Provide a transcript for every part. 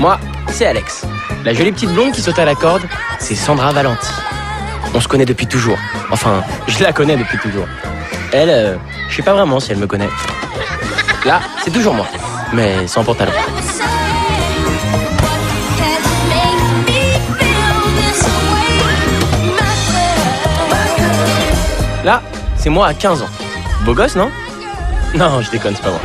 Moi, c'est Alex. La jolie petite blonde qui saute à la corde, c'est Sandra Valenti. On se connaît depuis toujours. Enfin, je la connais depuis toujours. Elle, je sais pas vraiment si elle me connaît. Là, c'est toujours moi, mais sans pantalon. Là, c'est moi à 15 ans. Beau gosse, non? Non, je déconne, c'est pas moi.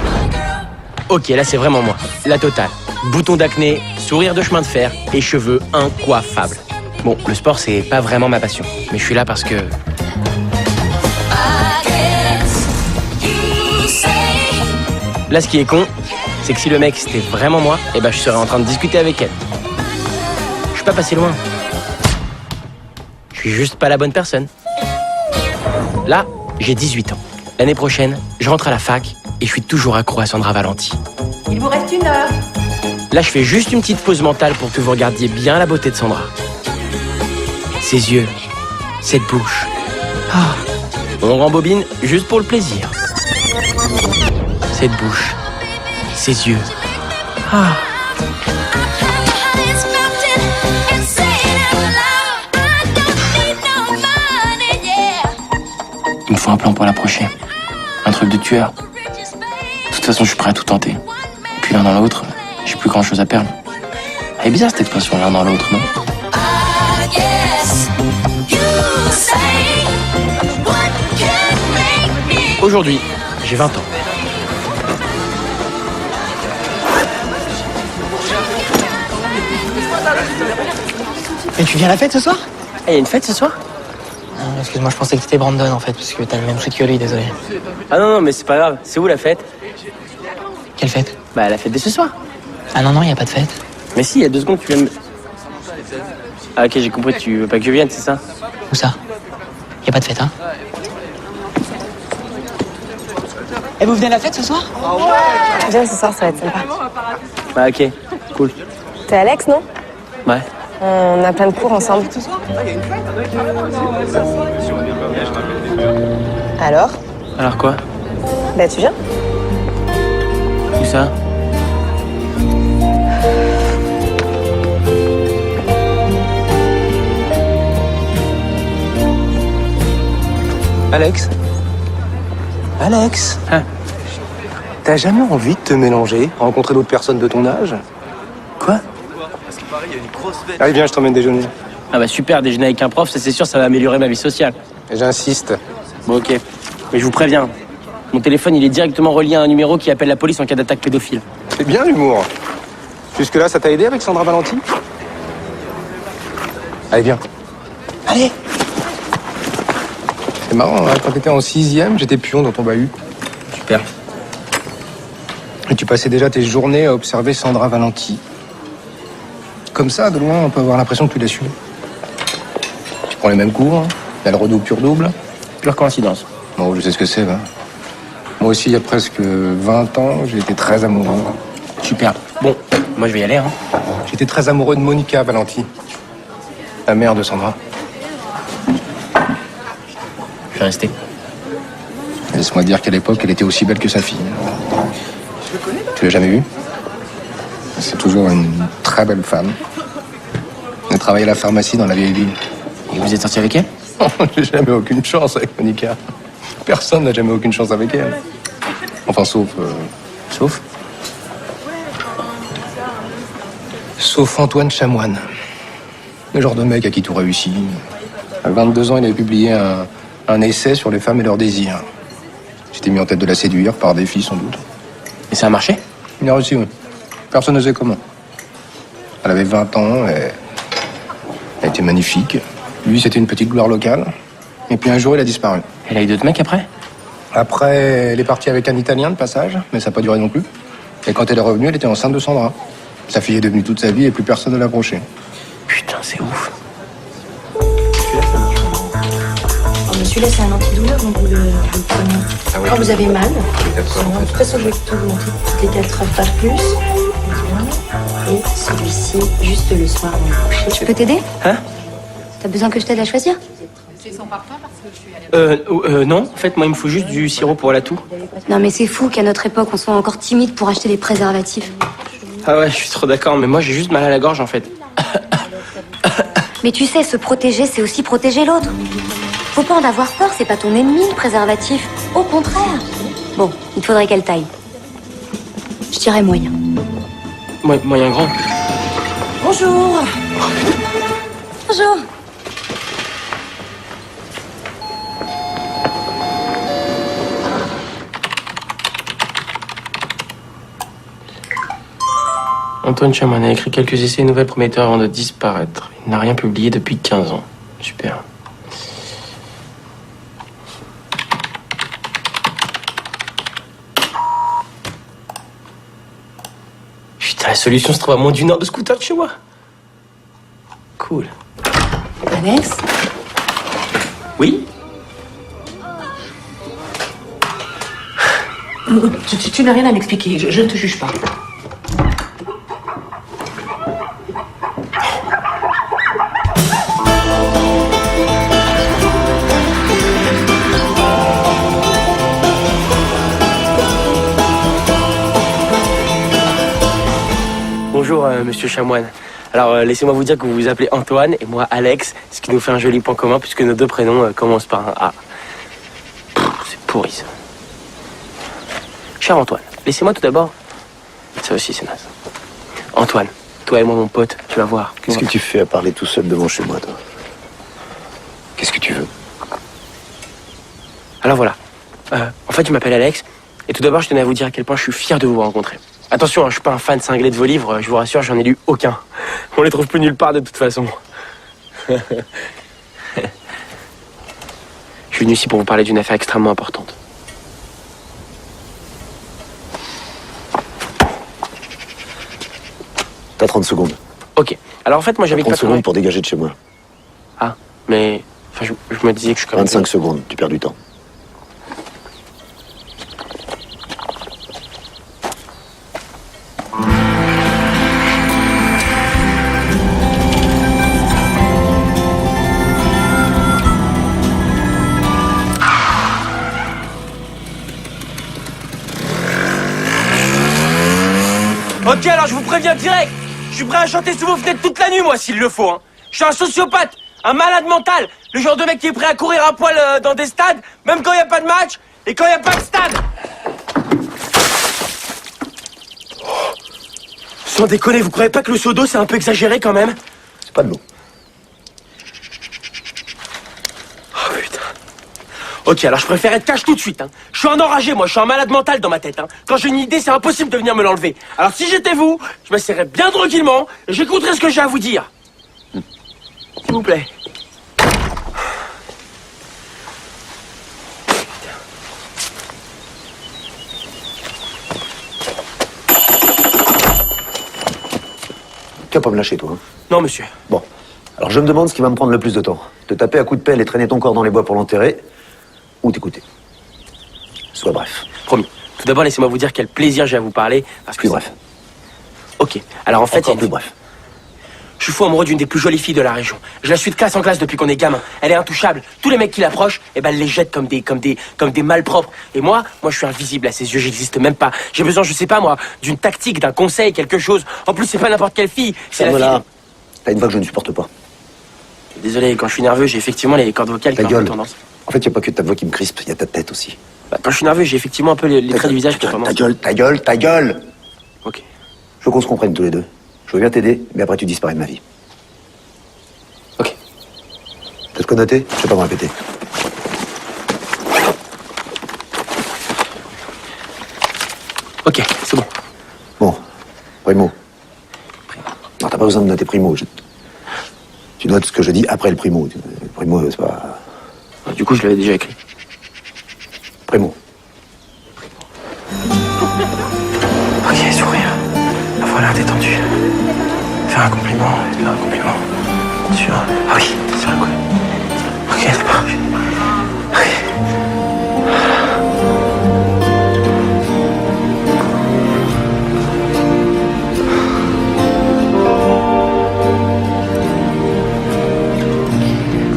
Ok, là, c'est vraiment moi. La totale. Bouton d'acné, sourire de chemin de fer et cheveux incoiffables. Bon, le sport, c'est pas vraiment ma passion. Mais je suis là parce que... Là, ce qui est con, c'est que si le mec, c'était vraiment moi, eh ben, je serais en train de discuter avec elle. Je suis pas passé loin. Je suis juste pas la bonne personne. Là, j'ai 18 ans. L'année prochaine, je rentre à la fac et je suis toujours accro à Sandra Valenti. Il vous reste 1 heure. Là, je fais juste une petite pause mentale pour que vous regardiez bien la beauté de Sandra. Ses yeux, cette bouche. Ah, on rembobine juste pour le plaisir. Cette bouche, ses yeux. Ah. Il me faut un plan pour l'approcher. Un truc de tueur. De toute façon, je suis prêt à tout tenter. Et puis l'un dans l'autre, j'ai plus grand chose à perdre. Elle est bizarre cette expression, l'un dans l'autre, non? Aujourd'hui, j'ai 20 ans. Et tu viens à la fête ce soir? Il y a une fête ce soir? Excuse-moi, je pensais que t'étais Brandon en fait, parce que t'as le même truc que lui, désolé. Ah non, mais c'est pas grave. C'est où la fête? Quelle fête? Bah la fête de ce soir. Ah non, y a pas de fête. Mais si, il y a 2 secondes, tu viens de... Ah ok, j'ai compris, tu veux pas que je vienne, c'est ça? Où ça? Y a pas de fête, hein? Et vous venez à la fête ce soir? Viens ce soir, ça va être sympa. Bah ok, cool. T'es Alex, non? Ouais. On a plein de cours ensemble. Alors? Alors quoi? Bah tu viens? Où ça? Alex? Alex? Hein? T'as jamais envie de te mélanger, rencontrer d'autres personnes de ton âge? Quoi? Allez, viens, je t'emmène déjeuner. Ah bah super, déjeuner avec un prof, ça c'est sûr, ça va améliorer ma vie sociale. J'insiste. Bon ok, mais je vous préviens, mon téléphone il est directement relié à un numéro qui appelle la police en cas d'attaque pédophile. C'est bien l'humour. Jusque-là, ça t'a aidé avec Sandra Valenti? Allez, viens. Allez! C'est marrant, hein, quand t'étais en 6e, j'étais pion dans ton bahut. Super. Et tu passais déjà tes journées à observer Sandra Valenti. Comme ça, de loin, on peut avoir l'impression que tu l'as su. Tu prends les mêmes cours, hein, elle redouble, tu redoubles. Pure coïncidence. Bon, je sais ce que c'est, va. Moi aussi, il y a presque 20 ans, j'ai été très amoureux. Super. Bon, moi je vais y aller, hein. J'étais très amoureux de Monica Valenti, la mère de Sandra. Je vais rester. Laisse-moi dire qu'à l'époque, elle était aussi belle que sa fille. Tu l'as jamais vue? C'est toujours une très belle femme. Elle travaille à la pharmacie dans la vieille ville. Et vous êtes sorti avec elle? J'ai jamais aucune chance avec Monica. Personne n'a jamais aucune chance avec elle. Enfin, sauf... Sauf? Sauf Antoine Chamoine. Le genre de mec à qui tout réussit. À 22 ans, il avait publié un essai sur les femmes et leurs désirs. J'étais mis en tête de la séduire, par défi sans doute. Et ça a marché? Il a réussi, oui. Personne ne sait comment. Elle avait 20 ans, et elle était magnifique. Lui, c'était une petite gloire locale. Et puis un jour, il a disparu. Elle a eu d'autres mecs après? Après, elle est partie avec un Italien de passage, mais ça n'a pas duré non plus. Et quand elle est revenue, elle était enceinte de Sandra. Sa fille est devenue toute sa vie et plus personne ne l'a approchée. Putain, c'est ouf. Celui-là, c'est un antidouleur, donc vous le prenez quand vous avez mal. Sinon, de toute façon, je vais tout vous montrer toutes les 4 heures, pas plus. Et celui-ci, juste le soir avant de coucher. Je peux t'aider? Hein? T'as besoin que je t'aide à choisir? Non, en fait, moi, il me faut juste du sirop pour la toux. Non, mais c'est fou qu'à notre époque, on soit encore timide pour acheter des préservatifs. Ah ouais, je suis trop d'accord, mais moi j'ai juste mal à la gorge en fait. Mais tu sais, se protéger, c'est aussi protéger l'autre. Faut pas en avoir peur, c'est pas ton ennemi, le préservatif. Au contraire. Bon, il te faudrait qu'elle taille. Je dirais moyen. Moyen grand. Bonjour. Bonjour. Antoine Chamoine a écrit quelques essais nouvelles prometteurs avant de disparaître. Il n'a rien publié depuis 15 ans. Super. Putain, la solution se trouve à moins d'une heure de scooter de chez moi. Cool. Alex, Oui? tu n'as rien à m'expliquer, je ne te juge pas. Bonjour, monsieur Chamoine. Alors, laissez-moi vous dire que vous vous appelez Antoine et moi Alex, ce qui nous fait un joli point commun puisque nos deux prénoms commencent par un A. C'est pourri, ça. Cher Antoine, laissez-moi tout d'abord... Ça aussi, c'est naze. Antoine, toi et moi, mon pote, tu vas voir. Qu'est-ce que tu fais à parler tout seul devant chez moi, toi? Qu'est-ce que tu veux? Alors voilà. En fait, je m'appelle Alex et tout d'abord, je tenais à vous dire à quel point je suis fier de vous rencontrer. Attention, hein, je suis pas un fan cinglé de vos livres, je vous rassure, j'en ai lu aucun. On les trouve plus nulle part de toute façon. Je suis venu ici pour vous parler d'une affaire extrêmement importante. T'as 30 secondes. Ok. Alors en fait, moi j'habite 30 pas trop loin. secondes pour dégager de chez moi. Ah, mais... Enfin, je me disais que je suis quand même... 25 secondes, tu perds du temps. Ok, alors je vous préviens direct. Je suis prêt à chanter sous vos fenêtres toute la nuit, moi, s'il le faut. Hein. Je suis un sociopathe, un malade mental. Le genre de mec qui est prêt à courir à poil dans des stades, même quand il n'y a pas de match et quand il n'y a pas de stade. Sans déconner, vous croyez pas que le seau d'eau, c'est un peu exagéré quand même? C'est pas de l'eau. Oh putain. Ok, alors je préfère être cash tout de suite. Hein. Je suis un enragé, moi, je suis un malade mental dans ma tête. Hein. Quand j'ai une idée, c'est impossible de venir me l'enlever. Alors si j'étais vous, je m'asserais bien tranquillement et j'écouterais ce que j'ai à vous dire. S'il vous plaît. Tu vas pas me lâcher, toi, hein? Non, monsieur. Bon. Alors je me demande ce qui va me prendre le plus de temps. Te taper à coups de pelle et traîner ton corps dans les bois pour l'enterrer, ou t'écouter. Sois bref. Promis. Tout d'abord, laissez-moi vous dire quel plaisir j'ai à vous parler. Parce que Plus bref. Ok. Alors en fait, Encore plus bref. je suis fou amoureux d'une des plus jolies filles de la région. Je la suis de classe en classe depuis qu'on est gamin. Elle est intouchable. Tous les mecs qui l'approchent, eh ben, elle les jette comme des malpropres. Et moi, je suis invisible à ses yeux. J'existe même pas. J'ai besoin, je sais pas moi, d'une tactique, d'un conseil, quelque chose. En plus, c'est pas n'importe quelle fille. C'est la Ferme-la. fille. T'as une voix que je ne supporte pas. Désolé, quand je suis nerveux, j'ai effectivement les cordes vocales Ta qui ont un peu gueule. tendance. En fait, y a pas que ta voix qui me crispe, y a ta tête aussi. Bah, quand je suis nerveux, j'ai effectivement un peu les traits du visage qui ont tendance. Ta gueule, ta gueule, ta gueule. Ok. Je veux qu'on se comprenne tous les deux. Je veux bien t'aider, mais après tu disparais de ma vie. Ok. T'as de quoi noter? Je vais pas me répéter. Ok, c'est bon. Bon, primo. Non, t'as pas besoin de noter primo. Tu notes ce que je dis après le primo. Le primo, c'est pas... Du coup, je l'avais déjà écrit. Primo. Ok, sourire. La voilà détendue. Faire un compliment, faire un compliment. Sur... Ah oui, c'est vrai quoi. Ok, c'est parfait.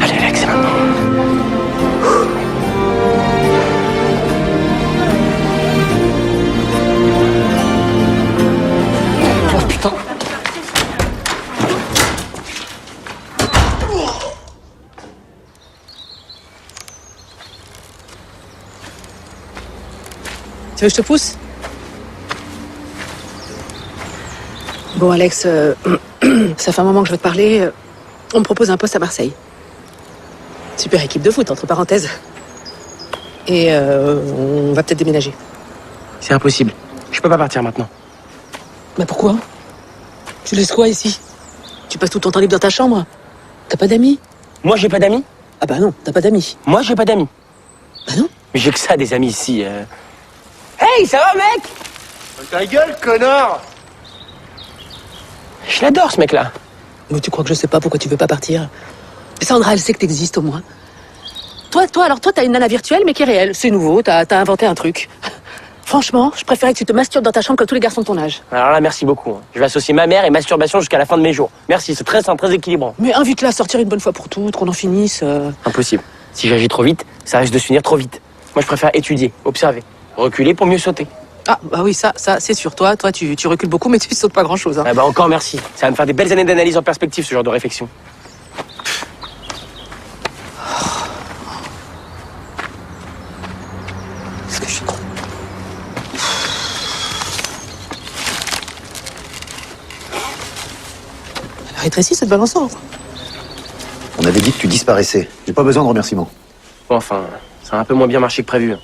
Allez, Alex, c'est maintenant. Tu veux que je te pousse? Bon, Alex, ça fait un moment que je veux te parler. On me propose un poste à Marseille. Super équipe de foot, entre parenthèses. Et on va peut-être déménager. C'est impossible. Je peux pas partir maintenant. Bah pourquoi? Tu laisses quoi ici? Tu passes tout ton temps libre dans ta chambre? T'as pas d'amis? Moi, j'ai pas d'amis. Ah bah non, t'as pas d'amis. Moi, j'ai pas d'amis. Bah non. Mais j'ai que ça, des amis ici. Hey, ça va, mec? Ta gueule, connard! Je l'adore, ce mec-là. Mais tu crois que je sais pas pourquoi tu veux pas partir? Sandra, elle sait que t'existes au moins. Toi, t'as une nana virtuelle mais qui est réelle. C'est nouveau, t'as inventé un truc. Franchement, je préférais que tu te masturbes dans ta chambre comme tous les garçons de ton âge. Alors là, merci beaucoup. Je vais associer ma mère et masturbation jusqu'à la fin de mes jours. Merci, c'est très simple, très équilibrant. Mais invite-la à sortir une bonne fois pour toutes, qu'on en finisse. Impossible. Si j'agis trop vite, ça risque de se finir trop vite. Moi, je préfère étudier, observer, reculer pour mieux sauter. Ah, bah oui, ça c'est sûr. Toi, tu recules beaucoup, mais tu sautes pas grand-chose. Hein. Ah bah encore merci. Ça va me faire des belles années d'analyse en perspective, ce genre de réflexion. Est-ce que je suis con? Elle a rétréci, cette balançante. On avait dit que tu disparaissais. J'ai pas besoin de remerciements. Bon, enfin, ça a un peu moins bien marché que prévu.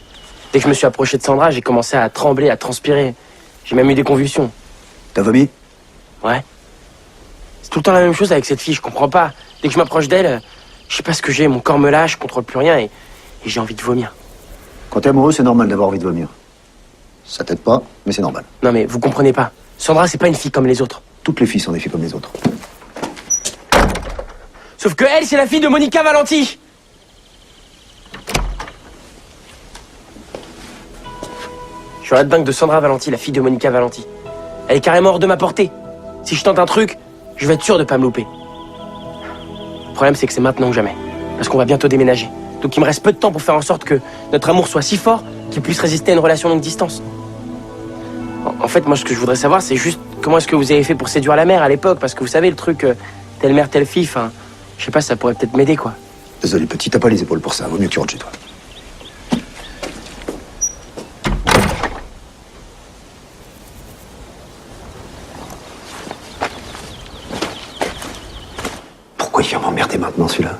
Dès que je me suis approché de Sandra, j'ai commencé à trembler, à transpirer. J'ai même eu des convulsions. T'as vomi? Ouais. C'est tout le temps la même chose avec cette fille, je comprends pas. Dès que je m'approche d'elle, je sais pas ce que j'ai, mon corps me lâche, je contrôle plus rien et j'ai envie de vomir. Quand t'es amoureux, c'est normal d'avoir envie de vomir. Ça t'aide pas, mais c'est normal. Non mais vous comprenez pas. Sandra, c'est pas une fille comme les autres. Toutes les filles sont des filles comme les autres. Sauf que elle, c'est la fille de Monica Valenti. Je suis la dingue de Sandra Valenti, la fille de Monica Valenti. Elle est carrément hors de ma portée. Si je tente un truc, je vais être sûr de pas me louper. Le problème, c'est que c'est maintenant ou jamais. Parce qu'on va bientôt déménager. Donc il me reste peu de temps pour faire en sorte que notre amour soit si fort qu'il puisse résister à une relation longue distance. En fait, moi, ce que je voudrais savoir, c'est juste comment est-ce que vous avez fait pour séduire la mère à l'époque. Parce que vous savez, le truc, telle mère, telle fille, enfin, je sais pas, ça pourrait peut-être m'aider, quoi. Désolé, petit, t'as pas les épaules pour ça. Vaut mieux que tu rentres chez toi. Pourquoi il vient m'emmerder maintenant, celui-là?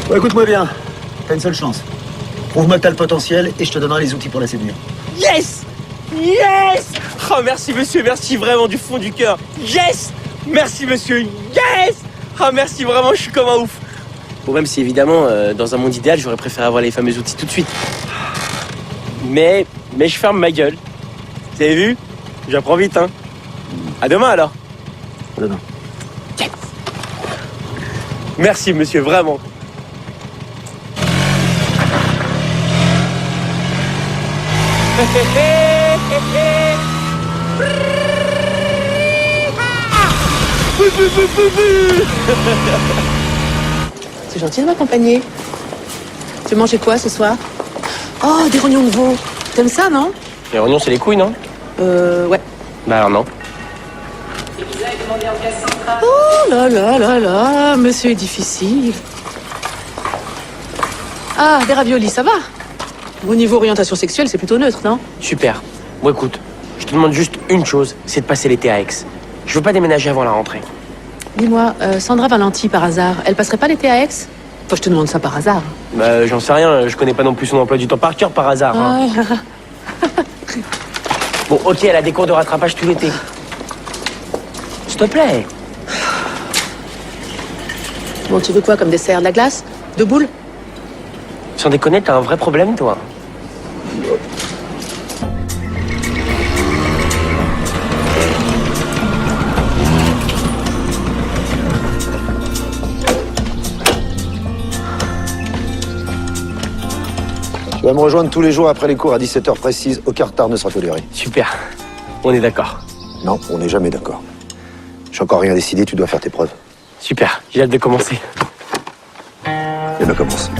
Bon, écoute-moi bien, t'as une seule chance. Prouve-moi que t'as le potentiel et je te donnerai les outils pour la séduire. Yes! Yes! Oh, merci, monsieur, merci vraiment du fond du cœur. Yes! Merci, monsieur, yes! Oh, merci vraiment, je suis comme un ouf. Bon, même si, évidemment, dans un monde idéal, j'aurais préféré avoir les fameux outils tout de suite. Mais je ferme ma gueule. Vous avez vu? J'apprends vite, hein. À demain, alors. À demain. Yes! Merci, monsieur, vraiment. C'est gentil de m'accompagner. Tu veux manger quoi ce soir? Oh, des rognons de veau. T'aimes ça, non? Les rognons, c'est les couilles, non? Ouais. Bah alors non. Oh là là là là, monsieur est difficile. Ah, des raviolis, ça va? Au niveau orientation sexuelle, c'est plutôt neutre, non? Super. Bon, écoute, je te demande juste une chose, c'est de passer l'été à Aix. Je veux pas déménager avant la rentrée. Dis-moi, Sandra Valenti, par hasard, elle passerait pas l'été à Aix? Enfin, je te demande ça par hasard. Bah, j'en sais rien, je connais pas non plus son emploi du temps par cœur par hasard. Hein. Bon, ok, elle a des cours de rattrapage tout l'été. S'il te plaît. Bon, tu veux quoi comme dessert? De la glace? De boules? Sans déconner, t'as un vrai problème, toi. Tu vas me rejoindre tous les jours après les cours à 17h précise. Aucun retard ne sera toléré. Super. On est d'accord. Non, on n'est jamais d'accord. J'ai encore rien décidé, tu dois faire tes preuves. Super. J'ai hâte de commencer. Et ben commence.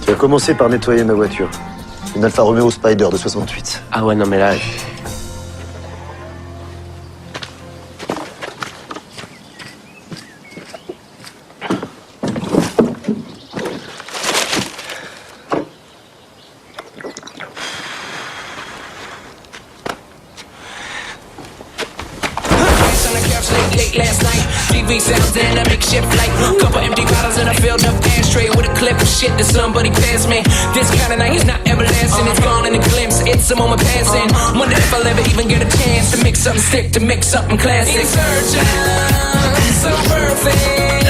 Tu vas commencer par nettoyer ma voiture. Une Alfa Romeo Spider de 68. Ah ouais, non mais là... Late last night, TV sounds in a makeshift light. Couple empty bottles and a filled up ashtray with a clip of shit that somebody passed me. This kind of night is not everlasting, it's gone in a glimpse. It's a moment passing. Wonder if I'll ever even get a chance to mix something sick, to mix something classic. In search of so perfect,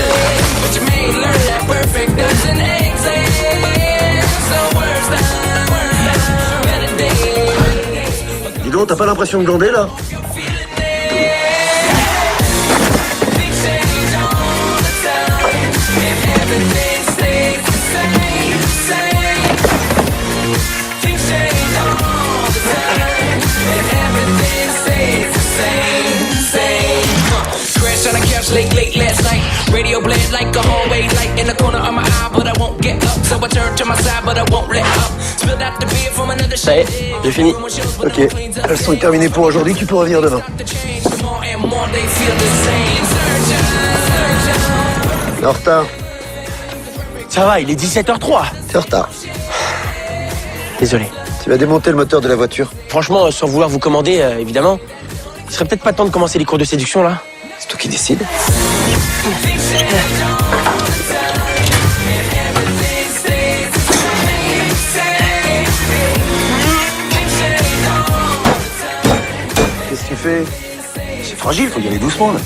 but you may learn that perfect doesn't exist. So words down, better days. Dis donc, t'as pas l'impression de glander, là? Late last night, radio blared like a hallway light in the corner of my eye, but I won't get up. So I turn to my side, but I won't let up. Spilled out the beer from another Ça y est, j'ai fini. Ok, la leçon est terminée pour aujourd'hui, tu peux revenir demain. En retard. Ça va, il est 17h03. T'es en retard. Désolé. Tu vas démonter le moteur de la voiture. Franchement, sans vouloir vous commander, évidemment, il serait peut-être pas temps de commencer les cours de séduction, là. C'est toi qui décides. Qu'est-ce que tu fais? C'est fragile, faut y aller doucement, là.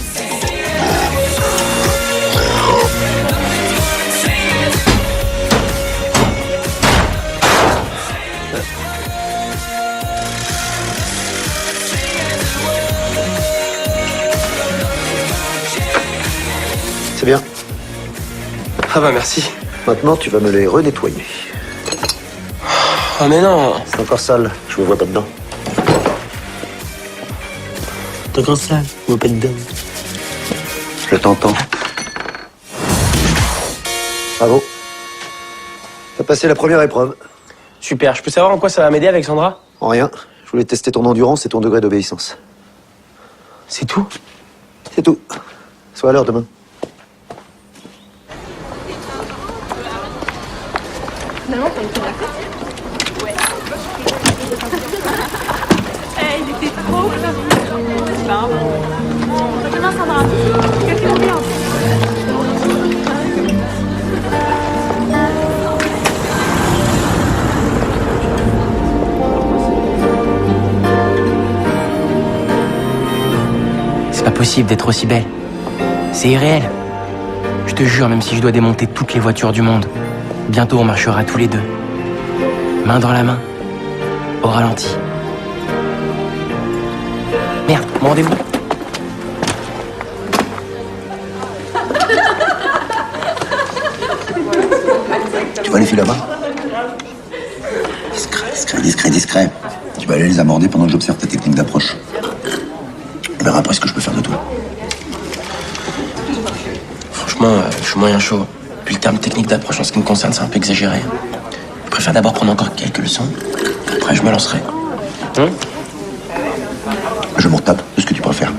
C'est bien. Ah bah merci. Maintenant, tu vas me les renettoyer. Oh mais non. C'est encore sale, je me vois pas dedans. T'es encore sale, je me vois pas dedans. Je t'entends. Bravo. T'as passé la première épreuve. Super, je peux savoir en quoi ça va m'aider avec Sandra? En rien. Je voulais tester ton endurance et ton degré d'obéissance. C'est tout? C'est tout. Sois à l'heure demain. Il était trop Demain, Sandra. Qu'est-ce qu'il en C'est pas possible d'être aussi belle. C'est irréel. Je te jure, même si je dois démonter toutes les voitures du monde, bientôt on marchera tous les deux. Main dans la main. Au ralenti. Merde, mon rendez-vous. Tu vois les filles là-bas? Discret. Tu vas aller les aborder pendant que j'observe ta technique d'approche. On verra après ce que je peux faire de toi. Franchement, je suis moyen chaud. Puis le terme technique d'approche en ce qui me concerne, c'est un peu exagéré. Je préfère d'abord prendre encore quelques leçons. Après, je me lancerai. Je m'en tape de ce que tu préfères.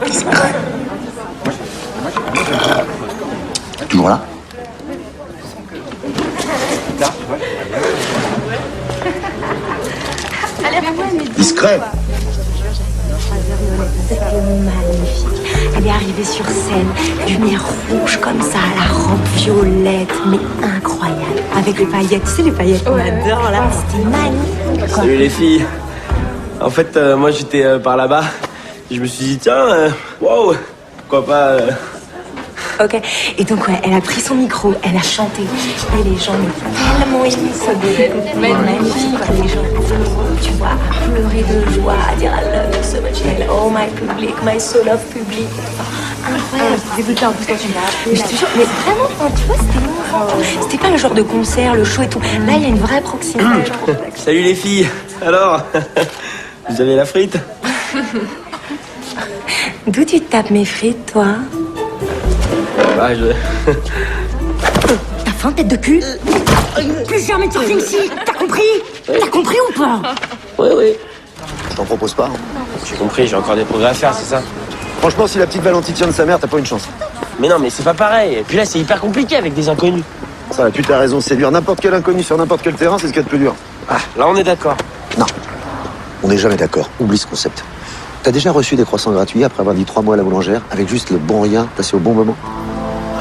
Discret. Toujours là? Discret. Magnifique. Elle est arrivée sur scène, lumière rouge comme ça, la robe violette, mais incroyable. Avec les paillettes, tu sais les paillettes qu'on adore là, c'était magnifique. Salut les filles. En fait, moi j'étais par là-bas. Et je me suis dit, tiens, wow, pourquoi pas Ok. Et donc, ouais, elle a pris son micro, elle a chanté. Et les gens l'ont tellement aimé, ça. Magnifique. Les gens, tu vois, à pleurer de joie, à dire I love you so much. Elle, oh, my public, my soul of public. Incroyable. Dégoûté en plus quand tu m'as appelé. Mais je te jure, mais vraiment, enfin, tu vois, c'était émouvant. C'était pas le genre de concert, le show et tout. Là, il y a une vraie proximité. Salut les filles. Alors, vous avez la frite? D'où tu te tapes mes frites, toi? Bah, T'as faim, tête de cul? Plus jamais tu refais ici. T'as compris? T'as compris ou pas? Oui. Je t'en propose pas. J'ai compris, j'ai encore des progrès à faire, c'est ça? Franchement, si la petite Valentine tient de sa mère, t'as pas une chance. Mais non, mais c'est pas pareil. Et puis là, c'est hyper compliqué avec des inconnus. Ça, tu as raison, séduire n'importe quel inconnu sur n'importe quel terrain, c'est ce qu'il y a de plus dur. Ah, là, on est d'accord. Non, on n'est jamais d'accord. Oublie ce concept. T'as déjà reçu des croissants gratuits après avoir dit 3 mois à la boulangère, avec juste le bon rien placé au bon moment?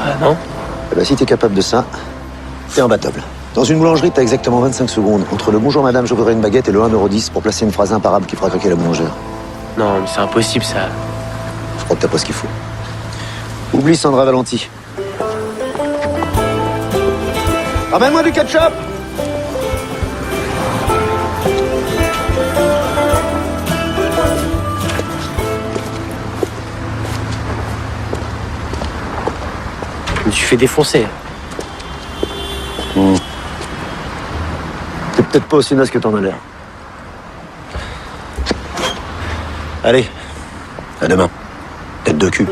Ah non? Eh ben, si t'es capable de ça, t'es imbattable. Dans une boulangerie, t'as exactement 25 secondes entre le bonjour madame, je voudrais une baguette et le 1,10 € pour placer une phrase imparable qui fera craquer la boulangère. Non, mais c'est impossible, ça. Je crois que t'as pas ce qu'il faut. Oublie Sandra Valenti. Ramène-moi du ketchup! Je me suis fait défoncer. T'es peut-être pas aussi naze que t'en as l'air. Allez, à demain. Tête de cul.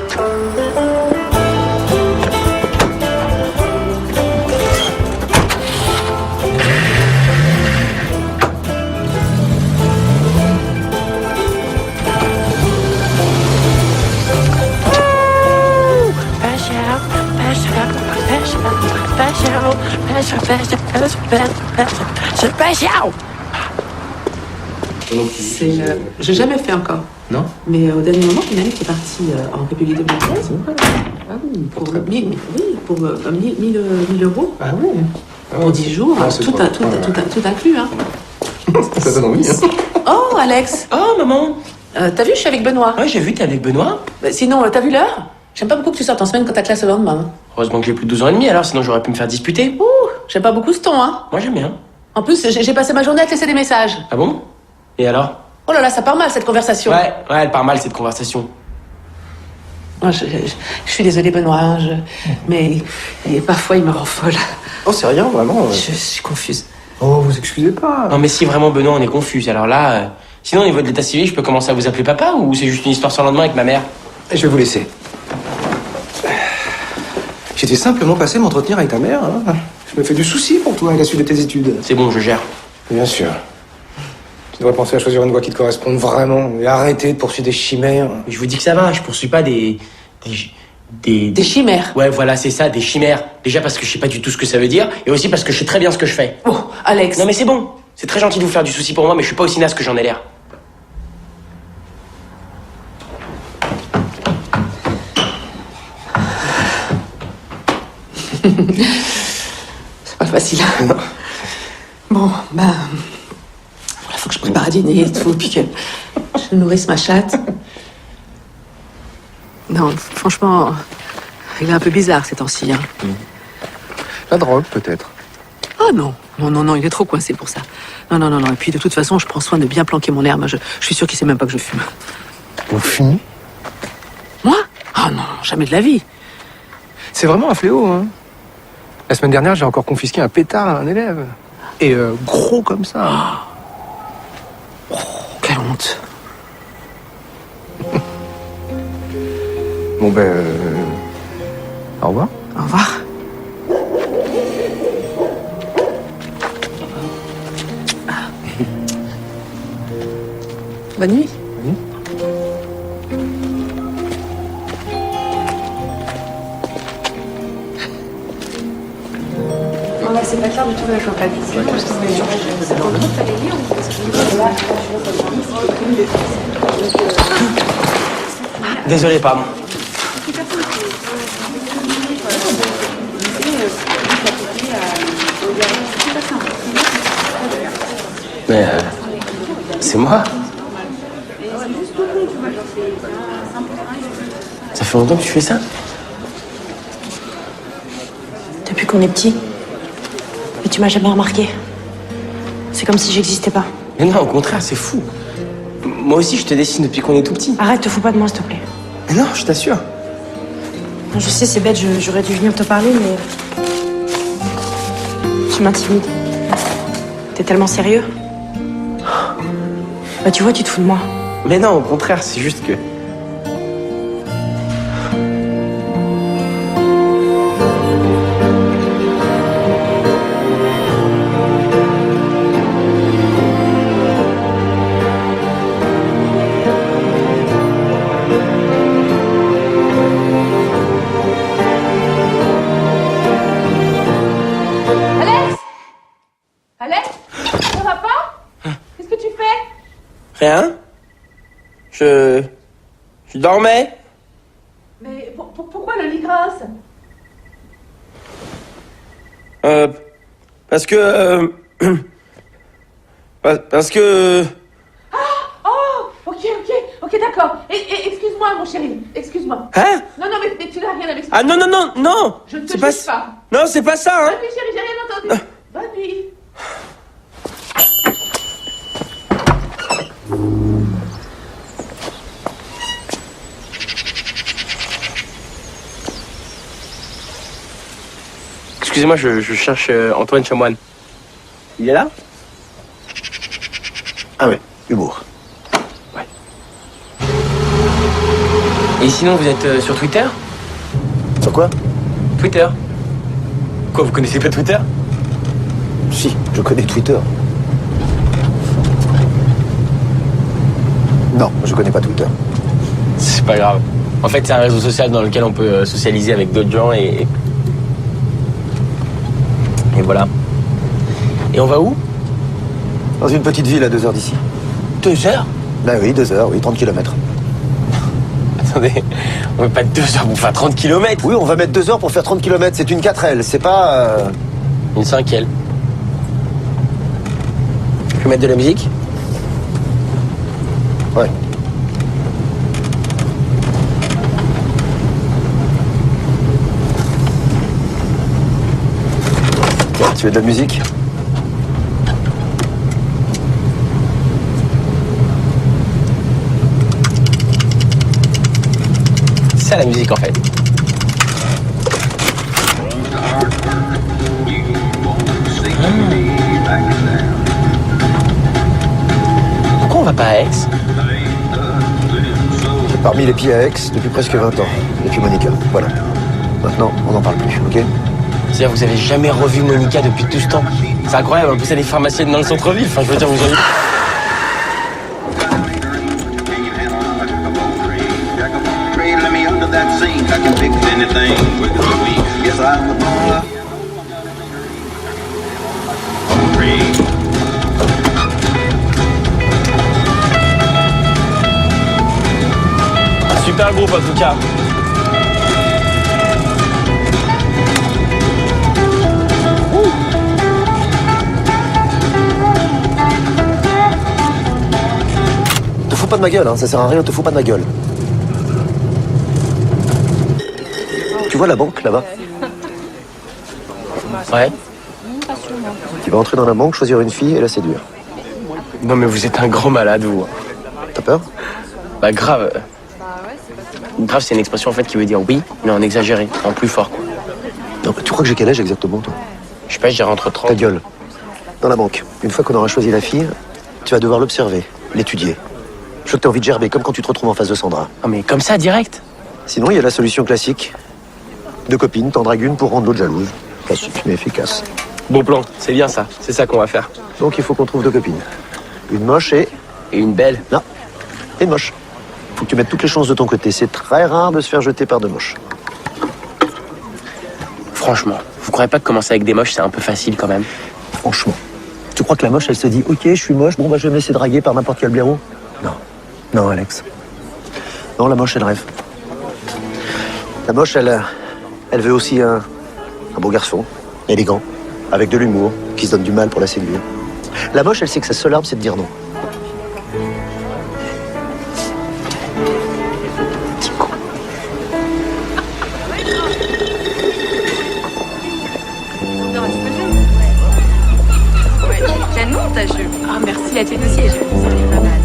J'ai jamais fait encore. Non? Mais au dernier moment, une amie qui est partie en République dominicaine. Ah oui, pour 1000 euros. Ah oui. Pour 10 jours, Ah, c'est tout pas- inclus. Hein. Ça donne envie, hein. Oh, Alex, Oh, maman! t'as vu, je suis avec Benoît. Ouais, j'ai vu, t'es avec Benoît. Bah, sinon, t'as vu l'heure? J'aime pas beaucoup que tu sortes en semaine quand t'as classe le lendemain. Heureusement que j'ai plus de 12 ans et demi, alors sinon j'aurais pu me faire disputer. Ouh, j'aime pas beaucoup ce ton, hein. Moi, j'aime bien. En plus, j'ai passé ma journée à te laisser des messages. Ah bon? Et alors? Oh là là, ça part mal cette conversation. Ouais, elle part mal cette conversation. Moi, je suis désolée, Benoît, hein, mais parfois il me rend folle. Oh, c'est rien, vraiment. Je suis confuse. Oh, vous excusez pas. Non, mais si vraiment Benoît, on est confus, alors là. Sinon, au niveau de l'état civil, je peux commencer à vous appeler papa ou c'est juste une histoire sans lendemain avec ma mère? Je vais vous laisser. J'étais simplement passé m'entretenir avec ta mère. Hein. Je me fais du souci pour toi à la suite de tes études. C'est bon, je gère. Bien sûr. Tu devrais penser à choisir une voie qui te corresponde vraiment et arrêter de poursuivre des chimères. Je vous dis que ça va, je poursuis pas des chimères. Ouais, voilà, c'est ça, des chimères. Déjà parce que je sais pas du tout ce que ça veut dire, et aussi parce que je sais très bien ce que je fais. Oh, Alex. Non mais c'est bon. C'est très gentil de vous faire du souci pour moi, mais je suis pas aussi naze que j'en ai l'air. C'est pas facile. Bon, bah... il faut que je prépare à dîner et tout, puis que je nourrisse ma chatte. Non, franchement, il est un peu bizarre ces temps-ci. Hein. La drogue, peut-être. Oh non, non, il est trop coincé pour ça. Non. Et puis de toute façon, je prends soin de bien planquer mon herbe. Je suis sûre qu'il sait même pas que je fume. Vous fumez? Moi? Ah non, jamais de la vie. C'est vraiment un fléau, hein. La semaine dernière, j'ai encore confisqué un pétard à un élève. Et gros comme ça. Oh, quelle honte. Bon ben... Au revoir. Au revoir. Bonne nuit. C'est pas clair du tout avec l'empathie. Désolé, pardon. Mais c'est moi. Ça fait longtemps que tu fais ça? qu'on est petit. Mais tu m'as jamais remarqué. C'est comme si j'existais pas. Mais non, au contraire, c'est fou. Moi aussi, je te dessine depuis qu'on est tout petit. Arrête, te fous pas de moi, s'il te plaît. Mais non, je t'assure. Je sais, c'est bête, j'aurais dû venir te parler, mais... Tu m'intimides. T'es tellement sérieux. Bah tu vois, tu te fous de moi. Mais non, au contraire, c'est juste que... Alex, ça va pas? Qu'est-ce que tu fais? Rien. Je dormais. Mais pourquoi le lit grince? Parce que... parce que... Oh, ok, d'accord. Et excuse-moi, mon chéri, excuse-moi. Hein? Non, mais tu n'as rien à m'expliquer. Ah non. Je ne te C'est juge pas. Non, c'est pas ça, hein. Bonne nuit, chéri, j'ai rien entendu. Bonne nuit. Excusez-moi, je cherche Antoine Chamoine. Il est là? Ah ouais, humour. Ouais. Et sinon, vous êtes sur Twitter? Sur quoi? Twitter. Quoi, vous connaissez pas Twitter? Si, je connais Twitter. Non, je connais pas Twitter. C'est pas grave. En fait, c'est un réseau social dans lequel on peut socialiser avec d'autres gens et voilà. Et on va où? Dans une petite ville à 2 heures d'ici. 2 heures? Bah oui, 2 heures, oui, 30 km. Attendez, on met pas 2 heures pour faire 30 km. Oui, on va mettre 2 heures pour faire 30 km, c'est une 4L, c'est pas... Une 5L. Je peux mettre de la musique? Ouais. Tiens, tu veux de la musique? C'est ça la musique en fait. Pourquoi on va pas à Aix? Parmi les pieds à Aix depuis presque 20 ans. Et puis Monica, voilà. Maintenant, on n'en parle plus, ok? C'est-à-dire vous avez jamais revu Monica depuis tout ce temps? C'est incroyable, en plus elle est pharmacienne dans le centre-ville. Enfin, je veux dire, vous avez... Super groupe en tout cas. Te fous pas de ma gueule, hein, ça sert à rien, te fous pas de ma gueule. Tu vois la banque là-bas? Ouais. Tu vas entrer dans la banque, choisir une fille et la séduire. Non mais vous êtes un grand malade vous. T'as peur? Bah grave. Grave c'est une expression en fait qui veut dire oui, mais en exagéré, en plus fort quoi. Non, tu crois que j'ai quel âge exactement, toi? Je sais pas, je dirais entre 30. Ta gueule. Dans la banque, une fois qu'on aura choisi la fille, tu vas devoir l'observer, l'étudier. Je veux que t'aies envie de gerber, comme quand tu te retrouves en face de Sandra. Ah mais comme ça, direct? Sinon, il y a la solution classique. 2 copines, t'en dragues une pour rendre l'autre jalouse. Classique, mais efficace. Bon plan, c'est bien ça, c'est ça qu'on va faire. Donc il faut qu'on trouve 2 copines. Une moche et une belle? Non, une moche. Faut que tu mettes toutes les chances de ton côté. C'est très rare de se faire jeter par 2 moches. Franchement, vous croyez pas que commencer avec des moches, c'est un peu facile quand même? Franchement. Tu crois que la moche, elle se dit « Ok, je suis moche, bon bah je vais me laisser draguer par n'importe quel blaireau ?» Non. Non, Alex. Non, la moche, elle rêve. La moche, elle veut aussi un beau garçon, élégant, avec de l'humour, qui se donne du mal pour la séduire. La moche, elle sait que sa seule arme, c'est de dire non. Ah, merci, la tienne aussi est jolie. Ça est pas mal.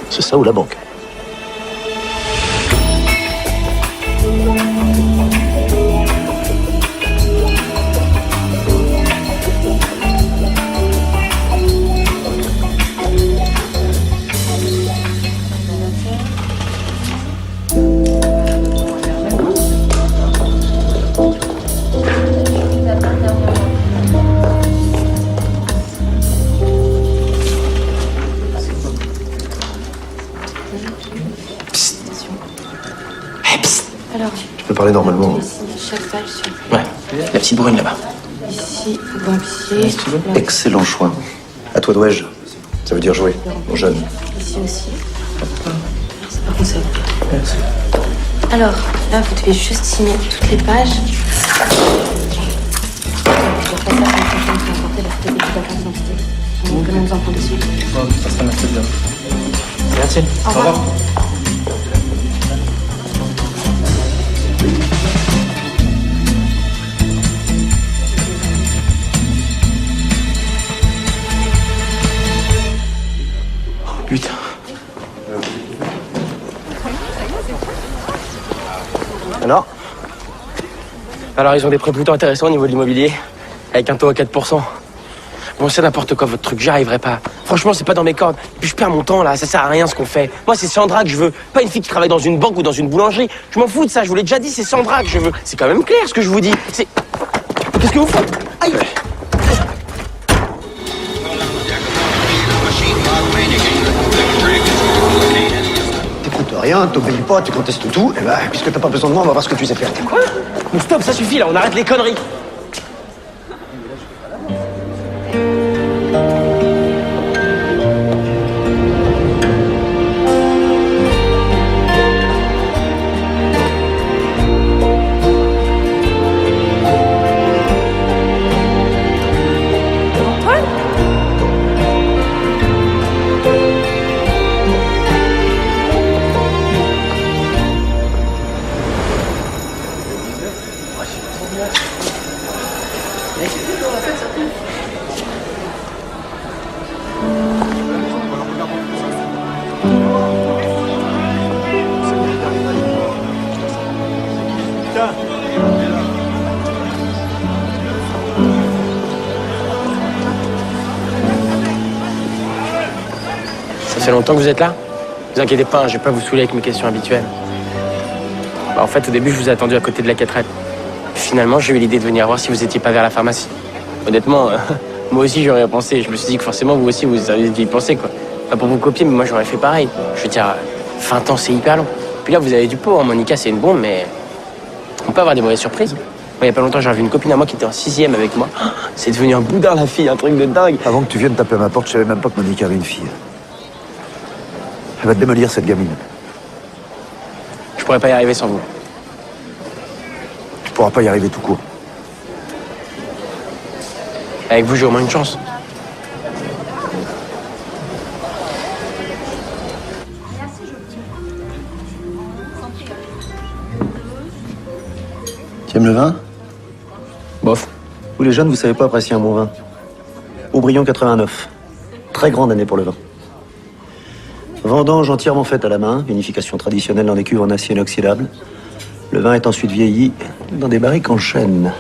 C'est ça ou la banque? Alors, Tu peux parler normalement. ici, chaque page sur Ouais, la petite bourrine là-bas. ici, banquier. Excellent choix. À toi de Wedge. Ça veut dire jouer, mon jeune. Ici aussi. C'est par contre ça. Alors, là, vous devez juste signer toutes les pages. Je vais faire ça pour la prochaine fois, emporter la photo de la carte d'identité. On va quand même vous en prendre dessus. Ça serait merci bien. Merci. Au revoir. Putain. Alors, ils ont des prêts plutôt intéressants au niveau de l'immobilier, avec un taux à 4%. Bon, c'est n'importe quoi votre truc, j'y arriverai pas. Franchement, c'est pas dans mes cordes. Puis je perds mon temps là, ça sert à rien ce qu'on fait. Moi, c'est Sandra que je veux, pas une fille qui travaille dans une banque ou dans une boulangerie. Je m'en fous de ça, je vous l'ai déjà dit, c'est Sandra que je veux. C'est quand même clair ce que je vous dis. C'est. Qu'est-ce que vous faites? Aïe! T'écoutes rien, t'obéis pas, tu contestes tout. Et ben, puisque t'as pas besoin de moi, on va voir ce que tu sais faire. Quoi? Mais stop, ça suffit là, on arrête les conneries. Ça fait longtemps que vous êtes là? Vous inquiétez pas, hein, je vais pas vous saouler avec mes questions habituelles. Bah, en fait, au début, je vous ai attendu à côté de la 4L. Puis finalement, j'ai eu l'idée de venir voir si vous étiez pas vers la pharmacie. Honnêtement, moi aussi, j'aurais pensé. Je me suis dit que forcément, vous aussi, vous avez dû y penser, quoi. Pas pour vous copier, mais moi, j'aurais fait pareil. Je veux dire, 20 ans, c'est hyper long. Puis là, vous avez du pot, hein. Monica, c'est une bombe, mais on peut avoir des mauvaises surprises. Moi, il y a pas longtemps, j'ai revu une copine à moi qui était en 6e avec moi. C'est devenu un boudin, la fille, un truc de dingue. Avant que tu viennes taper à ma porte, je savais même pas que Monica avait une fille. Elle va te démolir, cette gamine. Je pourrais pas y arriver sans vous. Tu pourras pas y arriver tout court. Avec vous, j'ai au moins une chance. Tu aimes le vin? Bof. Vous les jeunes, vous savez pas apprécier un bon vin. Aubryon 89. Très grande année pour le vin. Vendange entièrement faite à la main, vinification traditionnelle dans des cuves en acier inoxydable. Le vin est ensuite vieilli dans des barriques en chêne.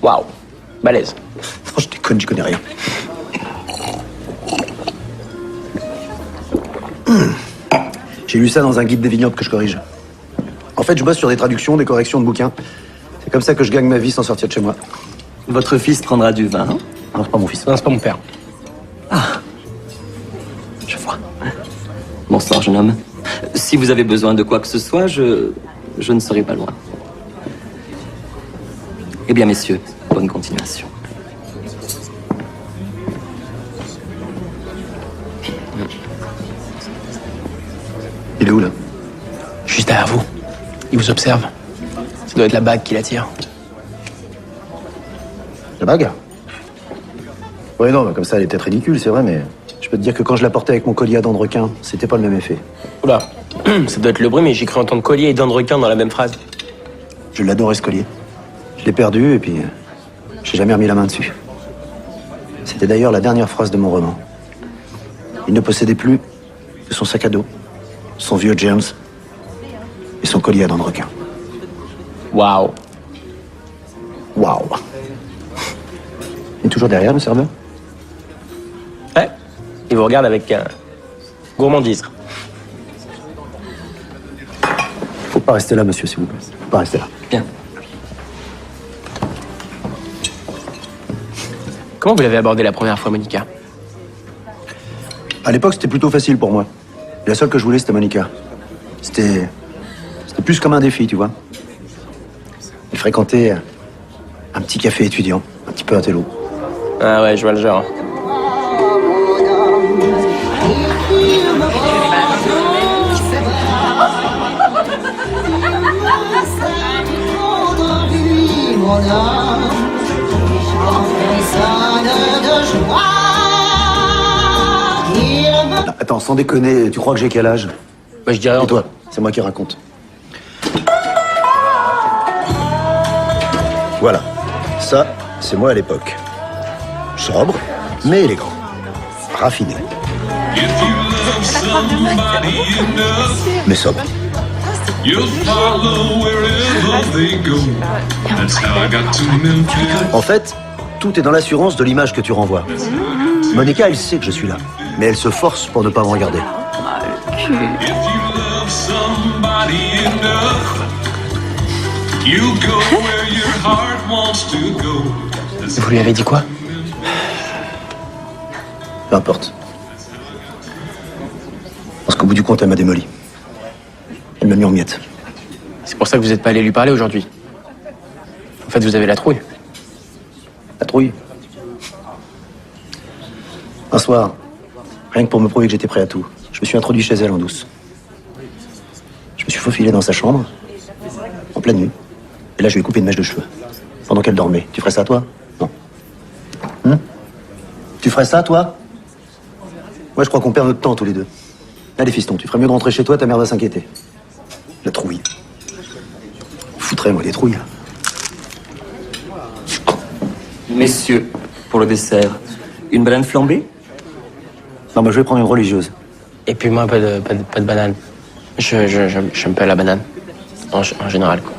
Waouh. Balèze. Non, je déconne, j'y connais rien. J'ai lu ça dans un guide des vignobles que je corrige. En fait, je bosse sur des traductions, des corrections de bouquins. C'est comme ça que je gagne ma vie sans sortir de chez moi. Votre fils prendra du vin, non? Non, c'est pas mon fils. Non, c'est pas mon père. Je vois. Bonsoir, jeune homme. Si vous avez besoin de quoi que ce soit, je ne serai pas loin. Eh bien, messieurs, bonne continuation. Il est où, là? Juste derrière vous. Il vous observe. Ça doit être la bague qui l'attire. La bague? Oui, non, comme ça, elle est peut-être ridicule, c'est vrai, mais je peux te dire que quand je la portais avec mon collier à dents de requin, c'était pas le même effet. Oula, ça doit être le bruit, mais j'ai cru entendre collier et dents de requin dans la même phrase. Je l'adorais ce collier. Je l'ai perdu et puis j'ai jamais remis la main dessus. C'était d'ailleurs la dernière phrase de mon roman. Il ne possédait plus que son sac à dos, son vieux James et son collier à dents de requin. Waouh. Waouh. Il est toujours derrière, le serveur? Ouais, il vous regarde avec gourmandise. Faut pas rester là, monsieur, s'il vous plaît. Faut pas rester là. Bien. Comment vous l'avez abordé la première fois, Monica? À l'époque, c'était plutôt facile pour moi. La seule que je voulais, c'était Monica. C'était plus comme un défi, tu vois. Elle fréquentait un petit café étudiant, un petit peu intello. Ah ouais, je vois le genre. Attends, sans déconner, tu crois que j'ai quel âge? Bah, je dirais... Et toi? C'est moi qui raconte. Voilà. Ça, c'est moi à l'époque. Sobre, mais élégant. Raffiné. Mais sobre. En fait, tout est dans l'assurance de l'image que tu renvoies. Monica, elle sait que je suis là, mais elle se force pour ne pas me regarder. Vous lui avez dit quoi? Peu importe. Parce qu'au bout du compte, elle m'a démoli. Elle m'a mis en miettes. C'est pour ça que vous n'êtes pas allé lui parler aujourd'hui. En fait, vous avez la trouille. La trouille. Un soir, rien que pour me prouver que j'étais prêt à tout, je me suis introduit chez elle en douce. Je me suis faufilé dans sa chambre, en pleine nuit. Et là, je lui ai coupé une mèche de cheveux. Pendant qu'elle dormait. Tu ferais ça, toi? Non. Tu ferais ça, toi? Moi, je crois qu'on perd notre temps, tous les deux. Allez, fiston, tu ferais mieux de rentrer chez toi, ta mère va s'inquiéter. La trouille. Foutrais, moi, des trouilles. Messieurs, pour le dessert, une banane flambée? Non, moi, je vais prendre une religieuse. Et puis moi, pas de banane. J'aime pas la banane. En général, quoi.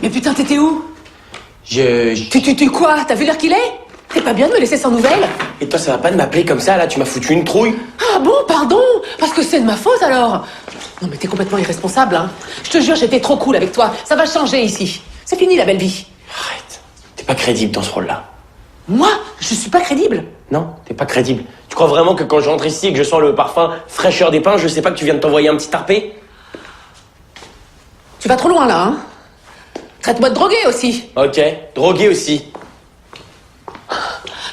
Mais putain, t'étais où? Tu quoi? T'as vu l'heure qu'il est? T'es pas bien de me laisser sans nouvelles? Et toi, ça va pas de m'appeler comme ça, là, tu m'as foutu une trouille. Ah bon, pardon? Parce que c'est de ma faute alors? Non mais t'es complètement irresponsable, hein. Je te jure, j'étais trop cool avec toi. Ça va changer ici. C'est fini la belle vie. Arrête. T'es pas crédible dans ce rôle-là. Moi? Je suis pas crédible. Non, t'es pas crédible. Tu crois vraiment que quand je rentre ici et que je sens le parfum fraîcheur des pins, je sais pas que tu viens de t'envoyer un petit tarpé? Tu vas trop loin là, hein. Traite-moi de drogué aussi. Ok, drogué aussi.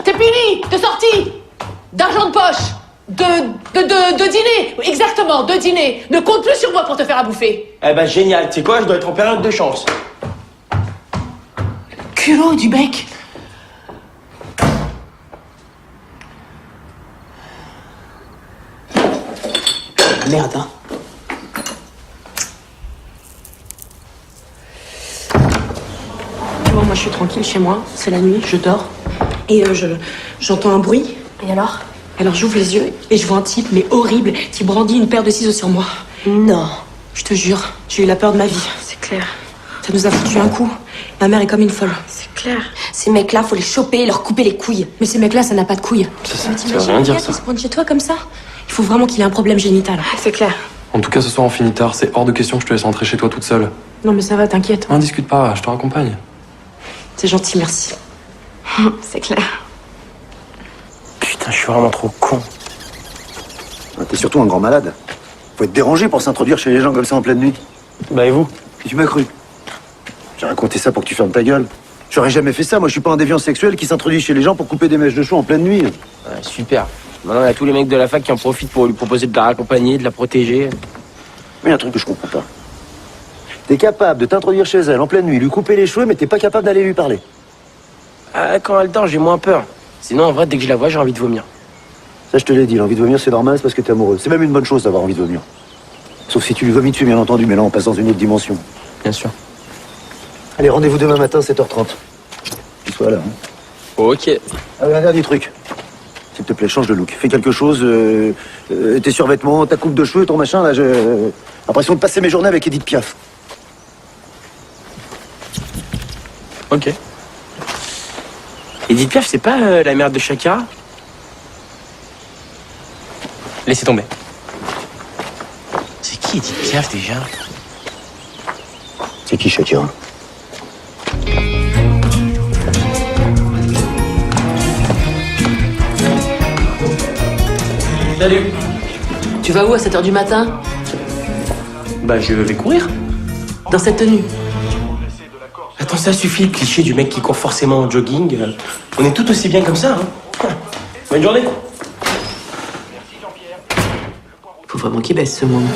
T'es puni de sortie, d'argent de poche, de dîner. Exactement, de dîner. Ne compte plus sur moi pour te faire à bouffer. Eh ben génial, tu sais quoi, je dois être en période de chance. Culot du bec. Merde, hein. Bon, moi je suis tranquille chez moi, c'est la nuit, je dors. Et j'entends un bruit. Et alors? Alors j'ouvre les yeux et je vois un type, mais horrible, qui brandit une paire de ciseaux sur moi. Non. Je te jure, j'ai eu la peur de ma vie. C'est clair. Ça nous a foutu un coup. Ma mère est comme une folle. C'est clair. Ces mecs-là, faut les choper et leur couper les couilles. Mais ces mecs-là, ça n'a pas de couilles. Ça veut rien dire, ça. Ils se pointent chez toi comme ça? Il faut vraiment qu'il ait un problème génital. C'est clair. En tout cas, ce soir on finit tard. C'est hors de question que je te laisse rentrer chez toi toute seule. Non mais ça va, t'inquiète. Non, discute pas, je te raccompagne. C'est gentil, merci. C'est clair. Putain, je suis vraiment trop con. Ah, t'es surtout un grand malade. Faut être dérangé pour s'introduire chez les gens comme ça en pleine nuit. Bah et vous? Et tu m'as cru. J'ai raconté ça pour que tu fermes ta gueule. J'aurais jamais fait ça, moi je suis pas un déviant sexuel qui s'introduit chez les gens pour couper des mèches de cheveux en pleine nuit. Ouais, super. Maintenant, il y a tous les mecs de la fac qui en profitent pour lui proposer de la raccompagner, de la protéger. Mais il y a un truc que je comprends pas. T'es capable de t'introduire chez elle en pleine nuit, lui couper les cheveux, mais t'es pas capable d'aller lui parler. Ah, quand elle dort, j'ai moins peur. Sinon, en vrai, dès que je la vois, j'ai envie de vomir. Ça, je te l'ai dit, l'envie de vomir, c'est normal, c'est parce que t'es amoureux. C'est même une bonne chose d'avoir envie de vomir. Sauf si tu lui vomis dessus, bien entendu, mais là, on passe dans une autre dimension. Bien sûr. Allez, rendez-vous demain matin, 7h30. Tu sois là. Hein. Ok. Ah, un dernier truc. S'il te plaît, change de look. Fais quelque chose, tes survêtements, ta coupe de cheveux, ton machin, là, j'ai l'impression de passer mes journées avec Edith Piaf. Ok. Edith Piaf, c'est pas la mère de Shakira? Laissez tomber. C'est qui Edith Piaf déjà? C'est qui Shakira? Salut. Tu vas où à 7h du matin? Bah je vais courir. Dans cette tenue? Attends, ça suffit le cliché du mec qui court forcément en jogging. On est tout aussi bien comme ça, hein. Bonne journée. Faut vraiment qu'il baisse ce monde.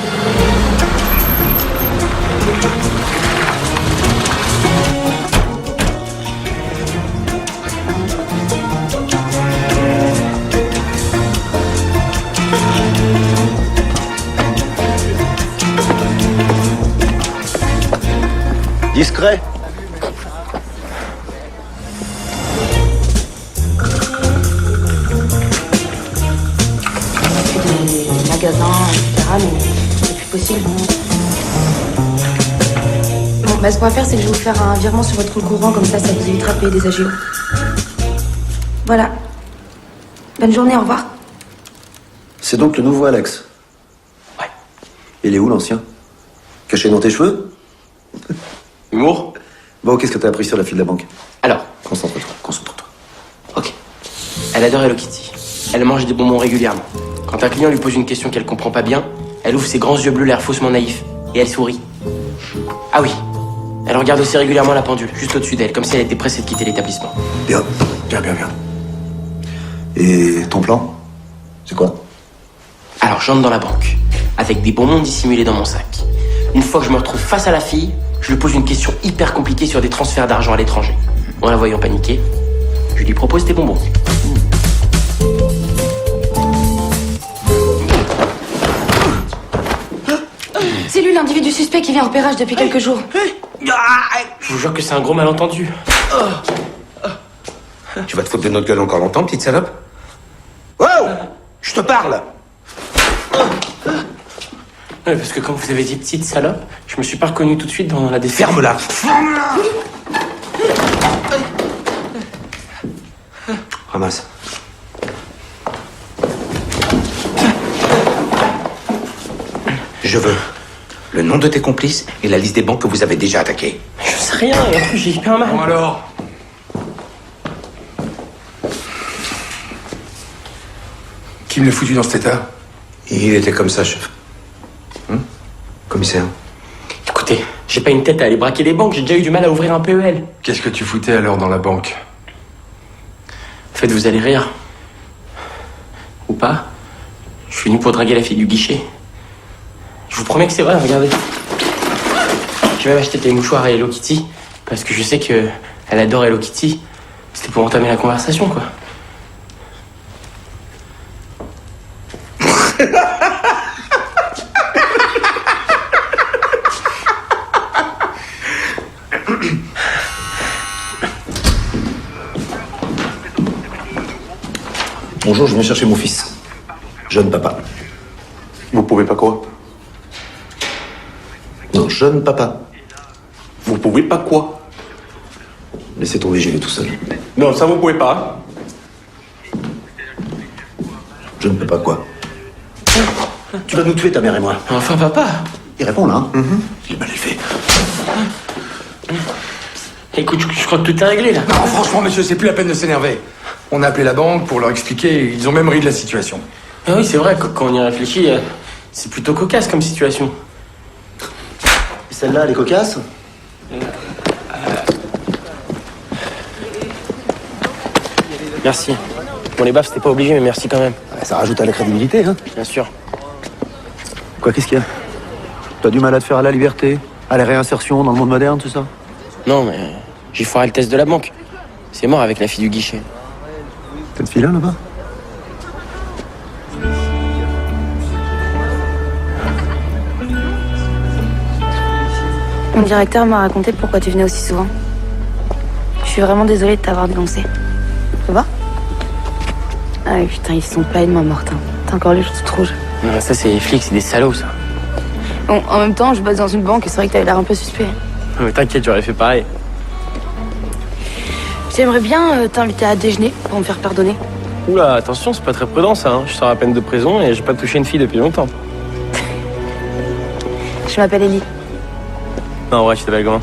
Discret. Des magasins, etc. Mais c'est plus possible. Bon, bah ce qu'on va faire, c'est que je vais vous faire un virement sur votre compte courant, comme ça vous évitera de payer des agios. Voilà. Bonne journée, au revoir. C'est donc le nouveau Alex. Ouais. Il est où l'ancien? Caché dans tes cheveux? Humour. Bon, qu'est-ce que t'as appris sur la file de la banque? Alors, Concentre-toi, concentre-toi. ok. Elle adore Hello Kitty. Elle mange des bonbons régulièrement. Quand un client lui pose une question qu'elle comprend pas bien, elle ouvre ses grands yeux bleus l'air faussement naïf et elle sourit. Ah oui. Elle regarde aussi régulièrement la pendule, juste au-dessus d'elle, comme si elle était pressée de quitter l'établissement. Bien. Et ton plan? C'est quoi? Alors j'entre dans la banque, avec des bonbons dissimulés dans mon sac. Une fois que je me retrouve face à la fille, je lui pose une question hyper compliquée sur des transferts d'argent à l'étranger. En la voyant paniquer, je lui propose des bonbons. C'est lui l'individu suspect qui vient en repérage depuis quelques jours. Je vous jure que c'est un gros malentendu. Tu vas te foutre de notre gueule encore longtemps, petite salope? Wow! Je te parle! Ouais, parce que quand vous avez dit petite salope, je me suis pas reconnu tout de suite dans la description. Ferme-la! Ramasse. Je veux le nom de tes complices et la liste des banques que vous avez déjà attaquées. Je sais rien, et en plus j'ai hyper mal. Bon alors. Qui me l'a foutu dans cet état? Il était comme ça, chef. Commissaire. Écoutez, j'ai pas une tête à aller braquer des banques, j'ai déjà eu du mal à ouvrir un PEL. Qu'est-ce que tu foutais alors dans la banque? En fait, vous allez rire. Ou pas. Je suis venu pour draguer la fille du guichet. Je vous promets que c'est vrai, regardez. J'ai même acheté des mouchoirs à Hello Kitty, parce que je sais que elle adore Hello Kitty. C'était pour entamer la conversation, quoi. Bonjour, je viens chercher mon fils. Jeune papa. Vous pouvez pas quoi? Non, jeune papa. Vous pouvez pas quoi? Laissez tomber, j'y vais tout seul. Non, ça vous pouvez pas. Je ne peux pas quoi. Tu vas nous tuer, ta mère et moi. Enfin, papa. Il répond là, hein. Il est mal élevé. Écoute, je crois que tout est réglé, là. Non, franchement, monsieur, c'est plus la peine de s'énerver. On a appelé la banque pour leur expliquer, ils ont même ri de la situation. Ah oui, c'est vrai, quand on y réfléchit, c'est plutôt cocasse comme situation. Et celle-là, elle est cocasse? Merci. Bon, les baffes, c'était pas obligé, mais merci quand même. Ouais, ça rajoute à la crédibilité, hein. Bien sûr. Quoi, qu'est-ce qu'il y a? T'as du mal à te faire à la liberté? À la réinsertion dans le monde moderne, tout ça? Non, mais j'ai foiré le test de la banque. C'est mort avec la fille du guichet. Cette fille-là, là-bas? Mon directeur m'a raconté pourquoi tu venais aussi souvent. Je suis vraiment désolée de t'avoir dénoncé. Ça va? Ah oui, putain, ils sont pas de moi, Martin. T'as encore les joues toutes rouges. Non, ça, c'est les flics, c'est des salauds, ça. Bon, en même temps, je bosse dans une banque et c'est vrai que t'avais l'air un peu suspect. Non, mais t'inquiète, j'aurais fait pareil. J'aimerais bien t'inviter à déjeuner pour me faire pardonner. Oula, attention, c'est pas très prudent, ça. Hein. Je sors à peine de prison et j'ai pas touché une fille depuis longtemps. Je m'appelle Ellie. Non, en vrai, tu t'appelles comment?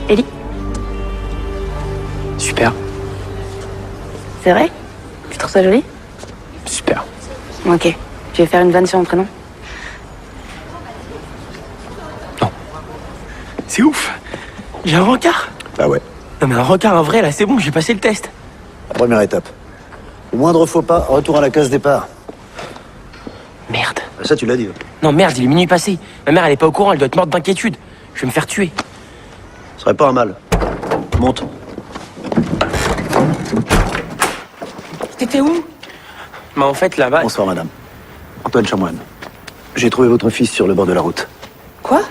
Ellie? Super. C'est vrai? Tu trouves ça joli? Super. Ok. Tu veux faire une vanne sur mon prénom? C'est ouf. J'ai un rencard. Bah ouais. Non, mais un rencard, un vrai, là, c'est bon, j'ai passé le test. La première étape. Au moindre faux pas, retour à la case départ. Merde. Bah ça, tu l'as dit. Non, merde, il est minuit passé. Ma mère, elle est pas au courant, elle doit être morte d'inquiétude. Je vais me faire tuer. Ce serait pas un mal. Monte. T'étais où? Bah, en fait, là-bas... Bonsoir, madame. Antoine Chamoine. J'ai trouvé votre fils sur le bord de la route. Quoi?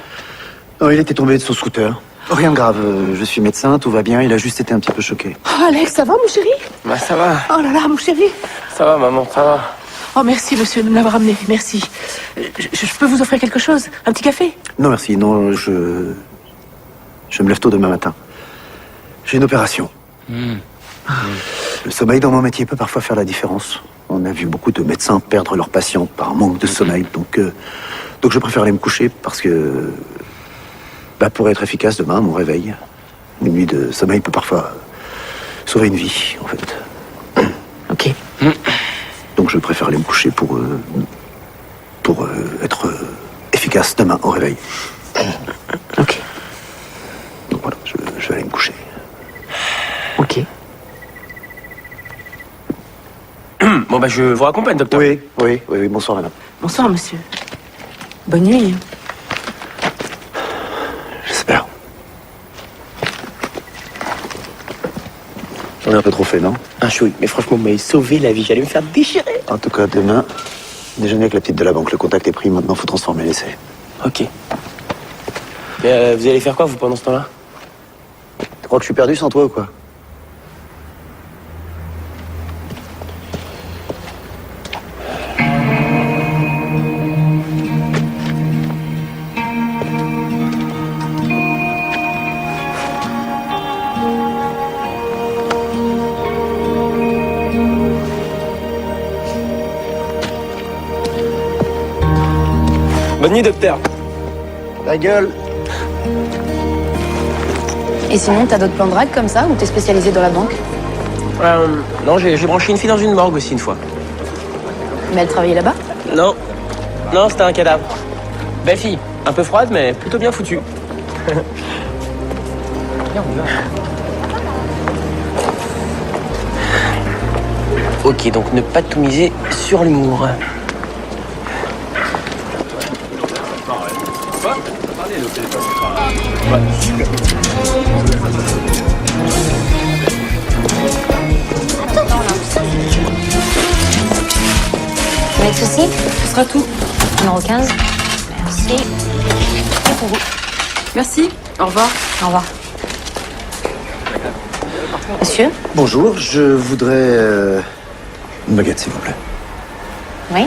Non, il était tombé de son scooter. Rien de grave. Je suis médecin, tout va bien. Il a juste été un petit peu choqué. Oh, Alex, ça va, mon chéri? Bah, ça va. Oh là là, mon chéri. Ça va, maman, ça va. Oh, merci, monsieur, de me l'avoir amené. Merci. Je peux vous offrir quelque chose? Un petit café? Non, merci. Non, je me lève tôt demain matin. J'ai une opération. Le sommeil dans mon métier peut parfois faire la différence. On a vu beaucoup de médecins perdre leurs patients par manque de sommeil. Donc je préfère aller me coucher parce que... pour être efficace demain, mon réveil, une nuit de sommeil peut parfois sauver une vie, en fait. Ok. Donc je préfère aller me coucher pour être efficace demain au réveil. Ok. Donc voilà, je vais aller me coucher. Ok. Bon, bah, je vous raccompagne, docteur. Oui, bonsoir, madame. Bonsoir, monsieur. Bonne nuit. J'espère. J'en ai un peu trop fait, non? Un chouille, mais franchement, vous m'avez sauvé la vie. J'allais me faire déchirer. En tout cas, demain, déjeuner avec la petite de la banque. Le contact est pris, maintenant, faut transformer l'essai. Ok. Mais vous allez faire quoi, vous, pendant ce temps-là? Tu crois que je suis perdu sans toi ou quoi? Bonne nuit, docteur. Ta gueule. Et sinon, t'as d'autres plans de drague comme ça ou t'es spécialisé dans la banque? Non, j'ai branché une fille dans une morgue aussi une fois. Mais elle travaillait là-bas? Non. Non, c'était un cadavre. Belle fille. Un peu froide, mais plutôt bien foutue. Ok, donc ne pas tout miser sur l'humour. Avec ceci, ce sera tout. Numéro 15. Merci. Et pour vous. Merci. Au revoir. Au revoir. Monsieur? Bonjour, je voudrais une baguette, s'il vous plaît. Oui.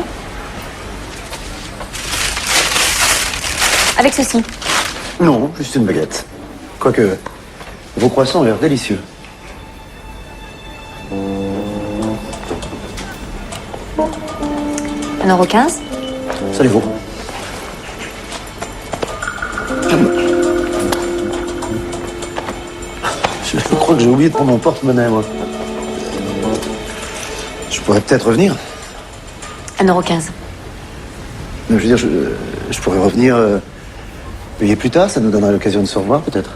Avec ceci. Non, juste une baguette. Quoique, vos croissants ont l'air délicieux. Numéro 15. Ça les vaut. Je crois que j'ai oublié de prendre mon porte-monnaie, moi. Je pourrais peut-être revenir. 1,15 €. Je veux dire, je pourrais revenir payer plus tard, ça nous donnera l'occasion de se revoir, peut-être.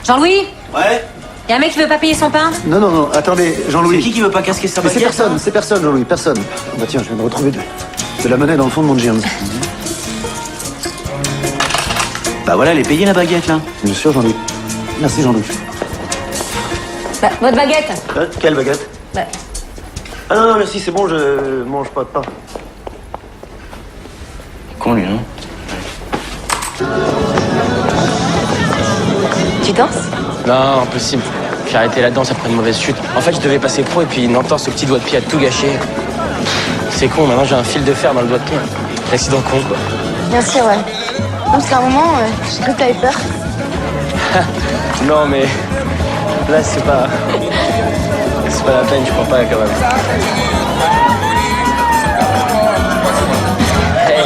Jean-Louis? Ouais. Y a un mec qui veut pas payer son pain? Non, non, non, attendez, Jean-Louis. C'est qui veut pas casquer sa Mais baguette? c'est personne, Jean-Louis, personne. Ah bah tiens, je viens de retrouver de la monnaie dans le fond de mon jeans. Bah voilà, elle est payée la baguette là. Bien sûr, Jean-Louis. Merci, Jean-Louis. Bah, votre baguette? Quelle baguette? Bah. Ah non, non, merci, c'est bon, je mange pas de pain. Con lui, non? Tu danses? Non, impossible. J'ai arrêté la danse après une mauvaise chute. En fait, je devais passer pro et puis une entorse au petit doigt de pied a tout gâché. C'est con, maintenant j'ai un fil de fer dans le doigt de pied. L'accident con, quoi. Bien sûr, ouais. Non, parce qu'à un moment, j'ai cru que t'avais peur. Non, mais là, c'est pas la peine, je crois pas, quand même. Hey.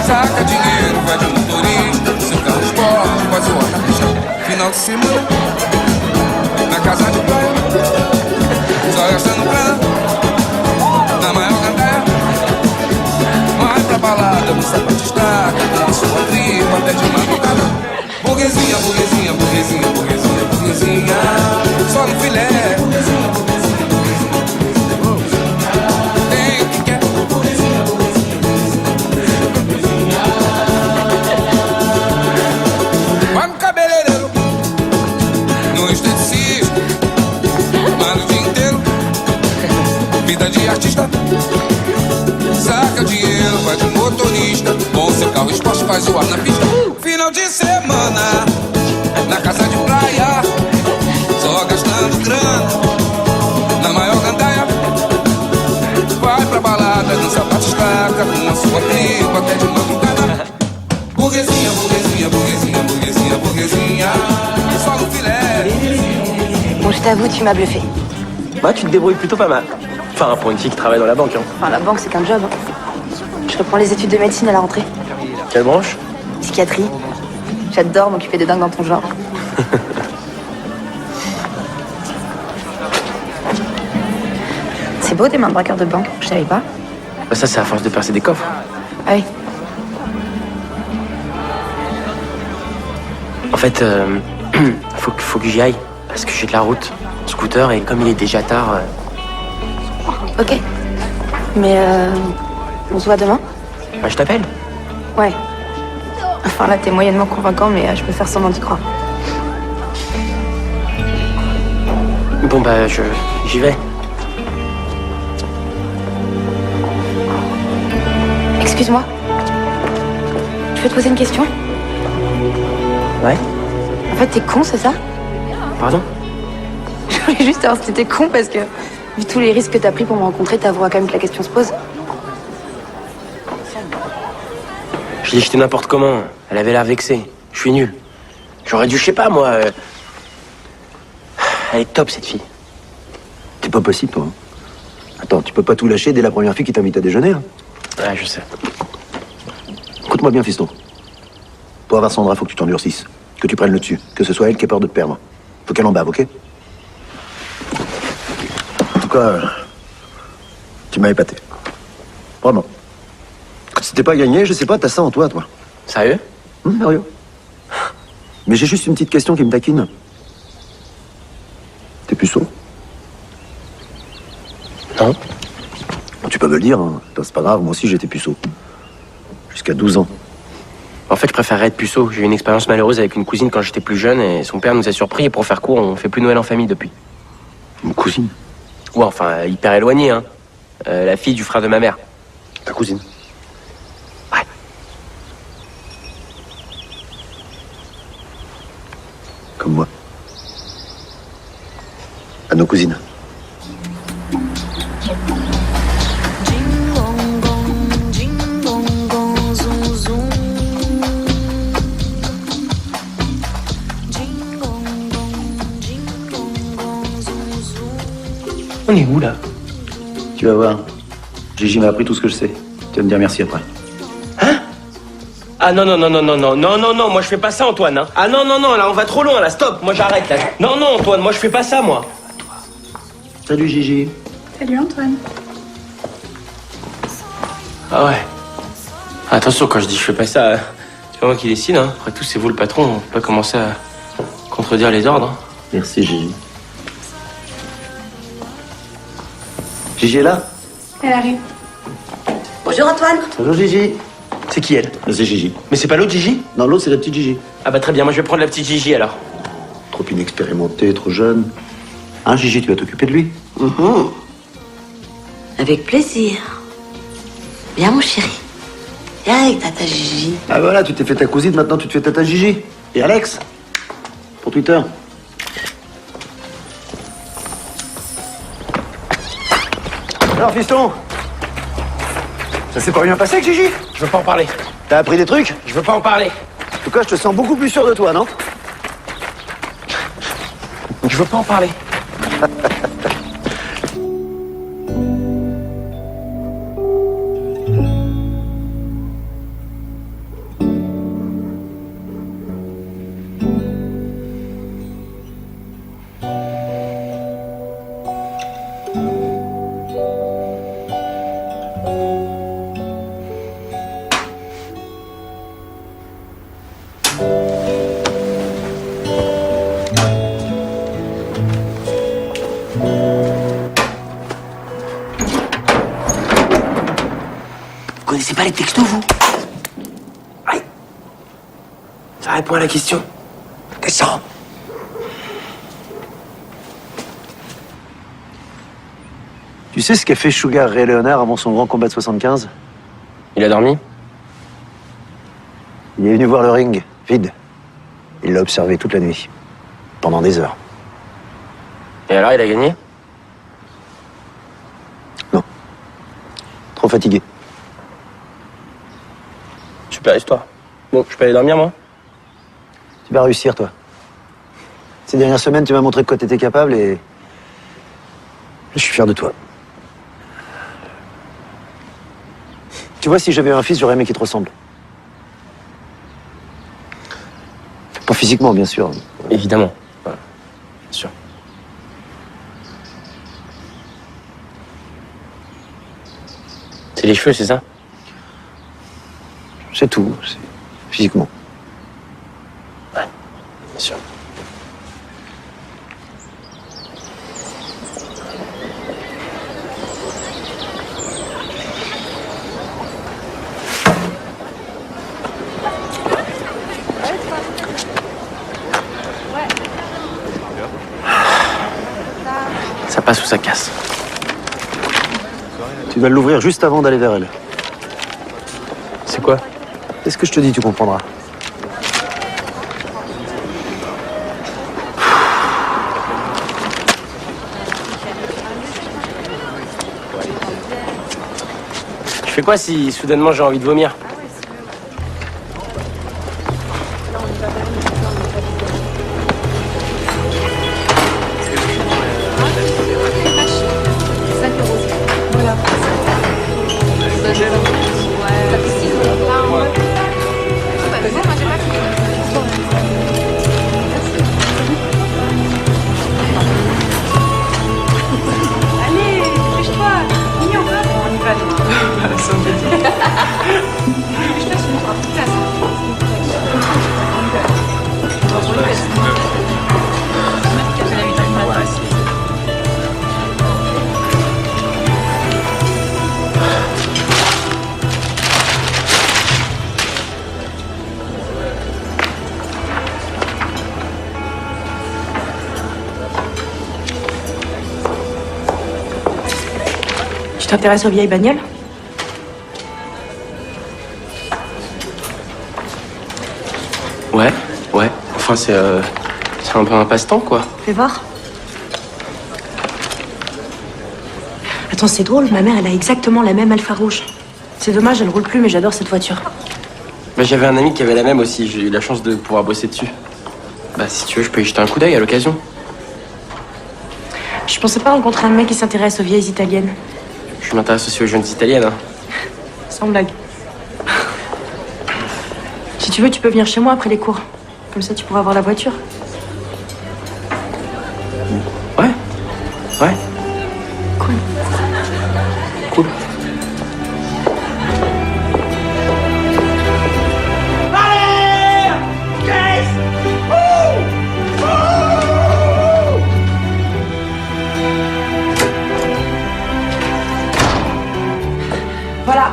Saca dinheiro, vai de motorista, seu carro esporte, quase uma caixa. Final de semana, na casa de praia, só gastando grana, na maior gandaia. Vai pra balada, no sapato estaca, com a sua tripa até de madrugada. Burguesinha, burguesinha, burguesinha, burguesinha, burguesinha, só no filé. Tem o que quer. Vai no cabeleireiro, no esteticista, mas o dia inteiro, vida de artista. Saca dinheiro, vai de motorista, com seu carro esporte faz o ar na pista. Final de semana, na casa de praia, só gastando grana, na maior gandaia. Vai pra balada, dança bate-estaca, com a sua tripa até de madrugada. Burguesinha, burguesinha, burguesinha, burguesinha, burguesinha, só no filé. Bon, je t'avoue, tu m'as bluffé. Bah, tu te débrouilles plutôt pas mal. Enfin, pour une fille qui travaille dans la banque, hein. Enfin, la banque, c'est qu'un job. Hein. Je reprends les études de médecine à la rentrée. Quelle branche? Psychiatrie. J'adore m'occuper des dingues dans ton genre. C'est beau, tes mains de braqueur de banque. Je savais pas. Bah, ça, c'est à force de percer des coffres. Ah oui. En fait, faut que j'y aille. Parce que j'ai de la route, scooter, et comme il est déjà tard... Ok. Mais on se voit demain? Bah, je t'appelle. Ouais. Enfin là, t'es moyennement convaincant, mais je peux faire semblant d'y croire. Bon, bah, j'y vais. Excuse-moi. Je peux te poser une question? Ouais? En fait, t'es con, c'est ça? Pardon? Je voulais juste savoir si t'étais con parce que, vu tous les risques que t'as pris pour me rencontrer, t'avoueras quand même que la question se pose. Je l'ai jeté n'importe comment. Elle avait l'air vexée. Je suis nul. J'aurais dû, je sais pas, moi, Elle est top, cette fille. C'est pas possible, toi. Attends, tu peux pas tout lâcher dès la première fille qui t'invite à déjeuner. Hein. Ouais, je sais. Écoute-moi bien, fiston. Pour avoir Sandra, faut que tu t'endurcisses. Que tu prennes le dessus. Que ce soit elle qui ait peur de te perdre. Faut qu'elle en bave, ok? En tout cas, tu m'as épaté. Vraiment. Quand c'était pas gagné, je sais pas, t'as ça en toi, toi. Sérieux? Sérieux. Mais j'ai juste une petite question qui me taquine. T'es puceau? Non. Tu peux me le dire, hein. C'est pas grave, moi aussi j'étais puceau. Jusqu'à 12 ans. En fait, je préférerais être puceau. J'ai eu une expérience malheureuse avec une cousine quand j'étais plus jeune et son père nous a surpris et pour faire court, on fait plus Noël en famille depuis. Une cousine? Ouais, enfin, hyper éloignée, hein. La fille du frère de ma mère. Ta cousine? Ouais. Comme moi. À nos cousines. On est où, là? Tu vas voir. Gigi m'a appris tout ce que je sais. Tu vas me dire merci après. Hein? Ah non, non, non, non, non, non, non, non, non, moi je fais pas ça, Antoine. Hein. Ah non, non, non, là on va trop loin, là, stop, moi j'arrête, là. Non, non, Antoine, moi je fais pas ça, moi. Salut Gigi. Salut Antoine. Ah ouais. Attention, quand je dis je fais pas ça, c'est pas moi qui décide, hein. Après tout, c'est vous le patron, on peut pas commencer à contredire les ordres. Hein. Merci Gigi. Gigi est là? Elle arrive. Bonjour Antoine. Bonjour Gigi. C'est qui elle? C'est Gigi. Mais c'est pas l'autre Gigi? Non, l'autre c'est la petite Gigi. Ah bah très bien, moi je vais prendre la petite Gigi alors. Trop inexpérimenté, trop jeune. Hein Gigi, tu vas t'occuper de lui? Avec plaisir. Viens mon chéri. Viens avec tata Gigi. Ah voilà, tu t'es fait ta cousine, maintenant tu te fais tata Gigi. Et Alex? Pour Twitter. Alors fiston, ça s'est pas bien passé avec Gigi? Je veux pas en parler. T'as appris des trucs? Je veux pas en parler. En tout cas, je te sens beaucoup plus sûr de toi, non? Je veux pas en parler. Vous connaissez pas les textos, vous? Aïe. Ça répond à la question. Descends. Tu sais ce qu'a fait Sugar Ray Leonard avant son grand combat de 75? Il a dormi? Il est venu voir le ring, vide. Il l'a observé toute la nuit. Pendant des heures. Et alors, il a gagné? Non. Trop fatigué. Super histoire. Bon, je peux aller dormir, moi? Tu vas réussir, toi. Ces dernières semaines, tu m'as montré de quoi t'étais capable et... je suis fier de toi. Tu vois, si j'avais un fils, j'aurais aimé qu'il te ressemble. Pas physiquement, bien sûr. Évidemment. Voilà. Bien sûr. C'est les cheveux, c'est ça? C'est tout, c'est physiquement. Ouais, bien sûr. Ça passe ou ça casse? Tu vas l'ouvrir juste avant d'aller vers elle. C'est quoi? Qu'est-ce que je te dis, tu comprendras. Je fais quoi si soudainement j'ai envie de vomir? Tu t'intéresses aux vieilles bagnoles? Ouais. Enfin, c'est un peu un passe-temps, quoi. Fais voir. Attends, c'est drôle, ma mère, elle a exactement la même Alfa rouge. C'est dommage, elle roule plus, mais j'adore cette voiture. Bah, j'avais un ami qui avait la même aussi. J'ai eu la chance de pouvoir bosser dessus. Bah, si tu veux, je peux y jeter un coup d'œil à l'occasion. Je pensais pas rencontrer un mec qui s'intéresse aux vieilles italiennes. Je m'intéresse aussi aux jeunes italiennes, hein. Sans blague. Si tu veux, tu peux venir chez moi après les cours. Comme ça, tu pourras avoir la voiture. Ouais. Cool. Voilà.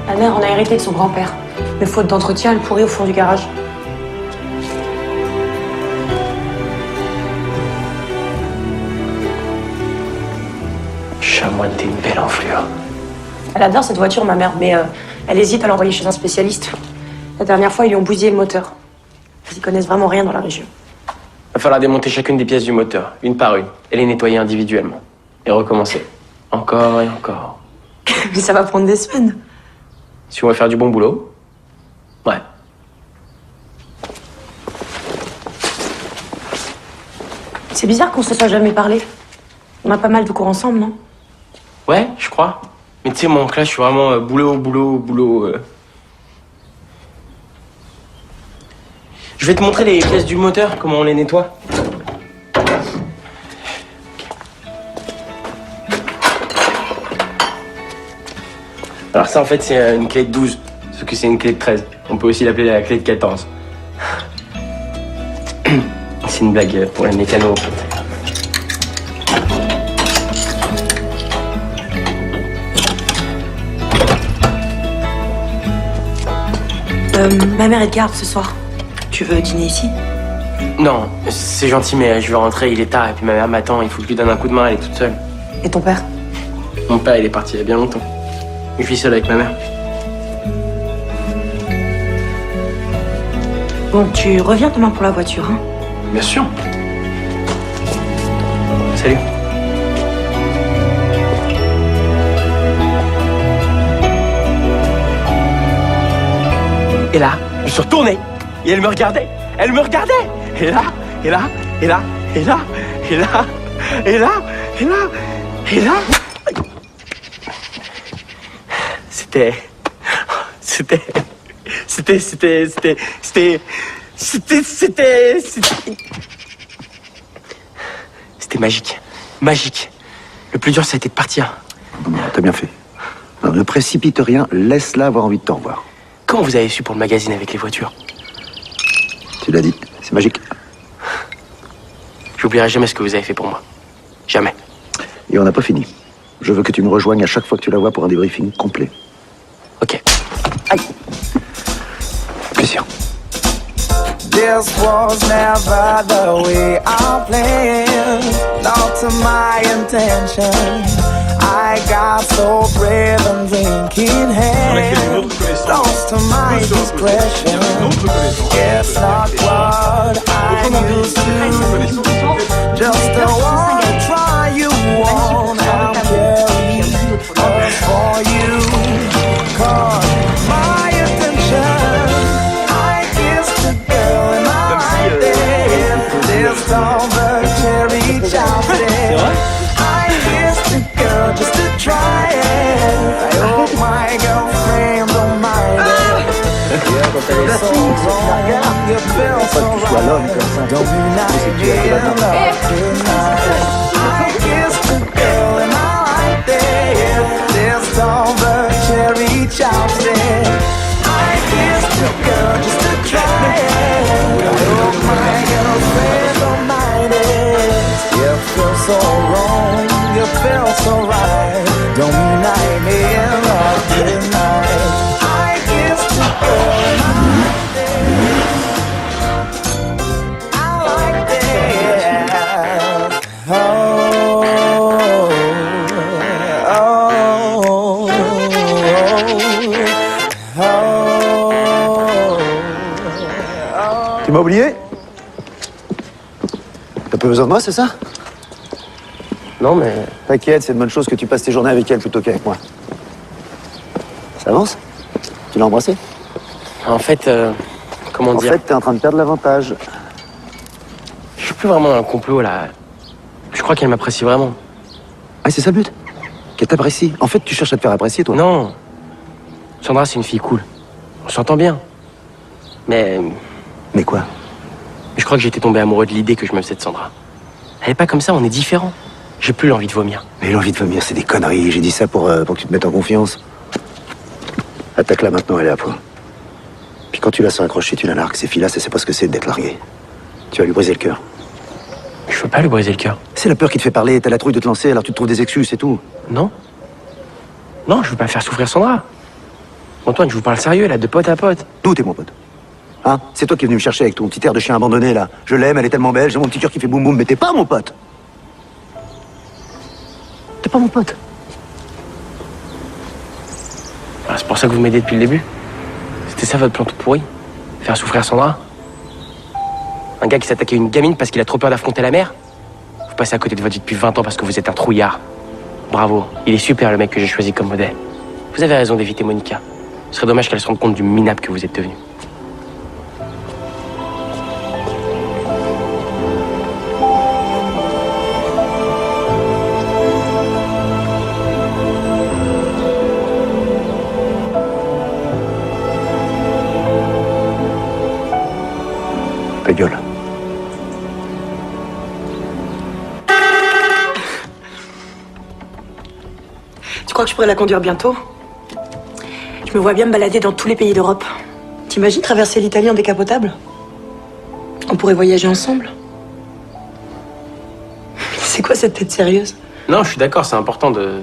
La mère en a hérité de son grand-père. Mais faute d'entretien, elle pourrit au fond du garage. Chamoine, t'es une belle enflure. Elle adore cette voiture, ma mère, mais elle hésite à l'envoyer chez un spécialiste. La dernière fois, ils lui ont bousillé le moteur. Ils y connaissent vraiment rien dans la région. Va falloir démonter chacune des pièces du moteur, une par une, et les nettoyer individuellement. Et recommencer. Encore et encore. Mais ça va prendre des semaines. Si on va faire du bon boulot, ouais. C'est bizarre qu'on se soit jamais parlé. On a pas mal de cours ensemble, non? Ouais, je crois. Mais tu sais, moi, en classe, je suis vraiment boulot. Je vais te montrer les pièces du moteur, comment on les nettoie. Alors ça, en fait, c'est une clé de 12, sauf que c'est une clé de 13. On peut aussi l'appeler la clé de 14. C'est une blague pour les mécanos, en fait. Ma mère est de garde ce soir. Tu veux dîner ici? Non, c'est gentil, mais je vais rentrer, il est tard, et puis ma mère m'attend, il faut que je lui donne un coup de main, elle est toute seule. Et ton père? Mon père, il est parti il y a bien longtemps. Je vis seul avec ma mère. Bon, tu reviens demain pour la voiture, hein? Bien sûr. Salut. Et là, je me suis retourné. Et elle me regardait. Elle me regardait. Et là. C'était magique. Magique. Le plus dur, ça a été de partir. T'as bien fait. Non, ne précipite rien, laisse-la avoir envie de te revoir. Comment vous avez su pour le magazine avec les voitures? Tu l'as dit, c'est magique. J'oublierai jamais ce que vous avez fait pour moi. Jamais. Et on n'a pas fini. Je veux que tu me rejoignes à chaque fois que tu la vois pour un débriefing complet. Ok. Aïe. Plaisir. This was never the way I planned, not to my intention. I got so brave and drinking hand, lost to my discretion. It's not what I used to. Just a one to try you on. I'm carrying us for you. 'Cause my intention, I kissed the girl in my right there. This all the cherry chocolate. I kissed the girl just to try it. I hope my girlfriend don't mind it. You're so wrong, you feel so right. Don't be naive in love tonight. I kissed the girl in my right there. This all the cherry chocolate. I kissed the girl just to try it. I hope my girlfriend don't mind it. You feel so wrong, you feel so right. Don't mean I ain't in love tonight. I kissed the girl in my right there. I like that. Oh. Tu m'as oublié? T'as pas besoin de moi, c'est ça? Non, mais... T'inquiète, c'est une bonne chose que tu passes tes journées avec elle plutôt qu'avec moi. Ça avance? Tu l'as embrassée? En fait, comment dire? En fait, t'es en train de perdre l'avantage. Je suis plus vraiment dans le complot, là. Je crois qu'elle m'apprécie vraiment. Ah, c'est ça le but? Qu'elle t'apprécie. En fait, tu cherches à te faire apprécier, toi. Non. Sandra, c'est une fille cool. On s'entend bien. Mais... Mais quoi? Je crois que j'étais tombé amoureux de l'idée que je me faisais de Sandra. Elle est pas comme ça, on est différents. J'ai plus l'envie de vomir. Mais l'envie de vomir, c'est des conneries. J'ai dit ça pour que tu te mettes en confiance. Attaque-la maintenant, elle est à point. Puis quand tu la sens accrochée, tu la largues. Ces filles-là, ça sait pas ce que c'est d'être larguée. Tu vas lui briser le cœur. Je veux pas lui briser le cœur. C'est la peur qui te fait parler. T'as la trouille de te lancer, alors tu te trouves des excuses, c'est tout. Non. Non, je veux pas faire souffrir Sandra. Antoine, je vous parle sérieux, là, de pote à pote. D'où t'es mon pote? Hein? C'est toi qui es venu me chercher avec ton petit air de chien abandonné, là. Je l'aime, elle est tellement belle, j'ai mon petit cœur qui fait boum boum, mais t'es pas mon pote. T'es pas mon pote. Ah, c'est pour ça que vous m'aidez depuis le début. C'était ça votre plan tout pourri? Faire souffrir Sandra? Un gars qui s'attaque à une gamine parce qu'il a trop peur d'affronter la mer? Vous passez à côté de votre vie depuis 20 ans parce que vous êtes un trouillard. Bravo, il est super le mec que j'ai choisi comme modèle. Vous avez raison d'éviter Monica. Ce serait dommage qu'elle se rende compte du minable que vous êtes devenu. Gueule. Tu crois que je pourrais la conduire bientôt? Je me vois bien me balader dans tous les pays d'Europe. T'imagines traverser l'Italie en décapotable? On pourrait voyager ensemble. C'est quoi cette tête sérieuse? Non, je suis d'accord, c'est important de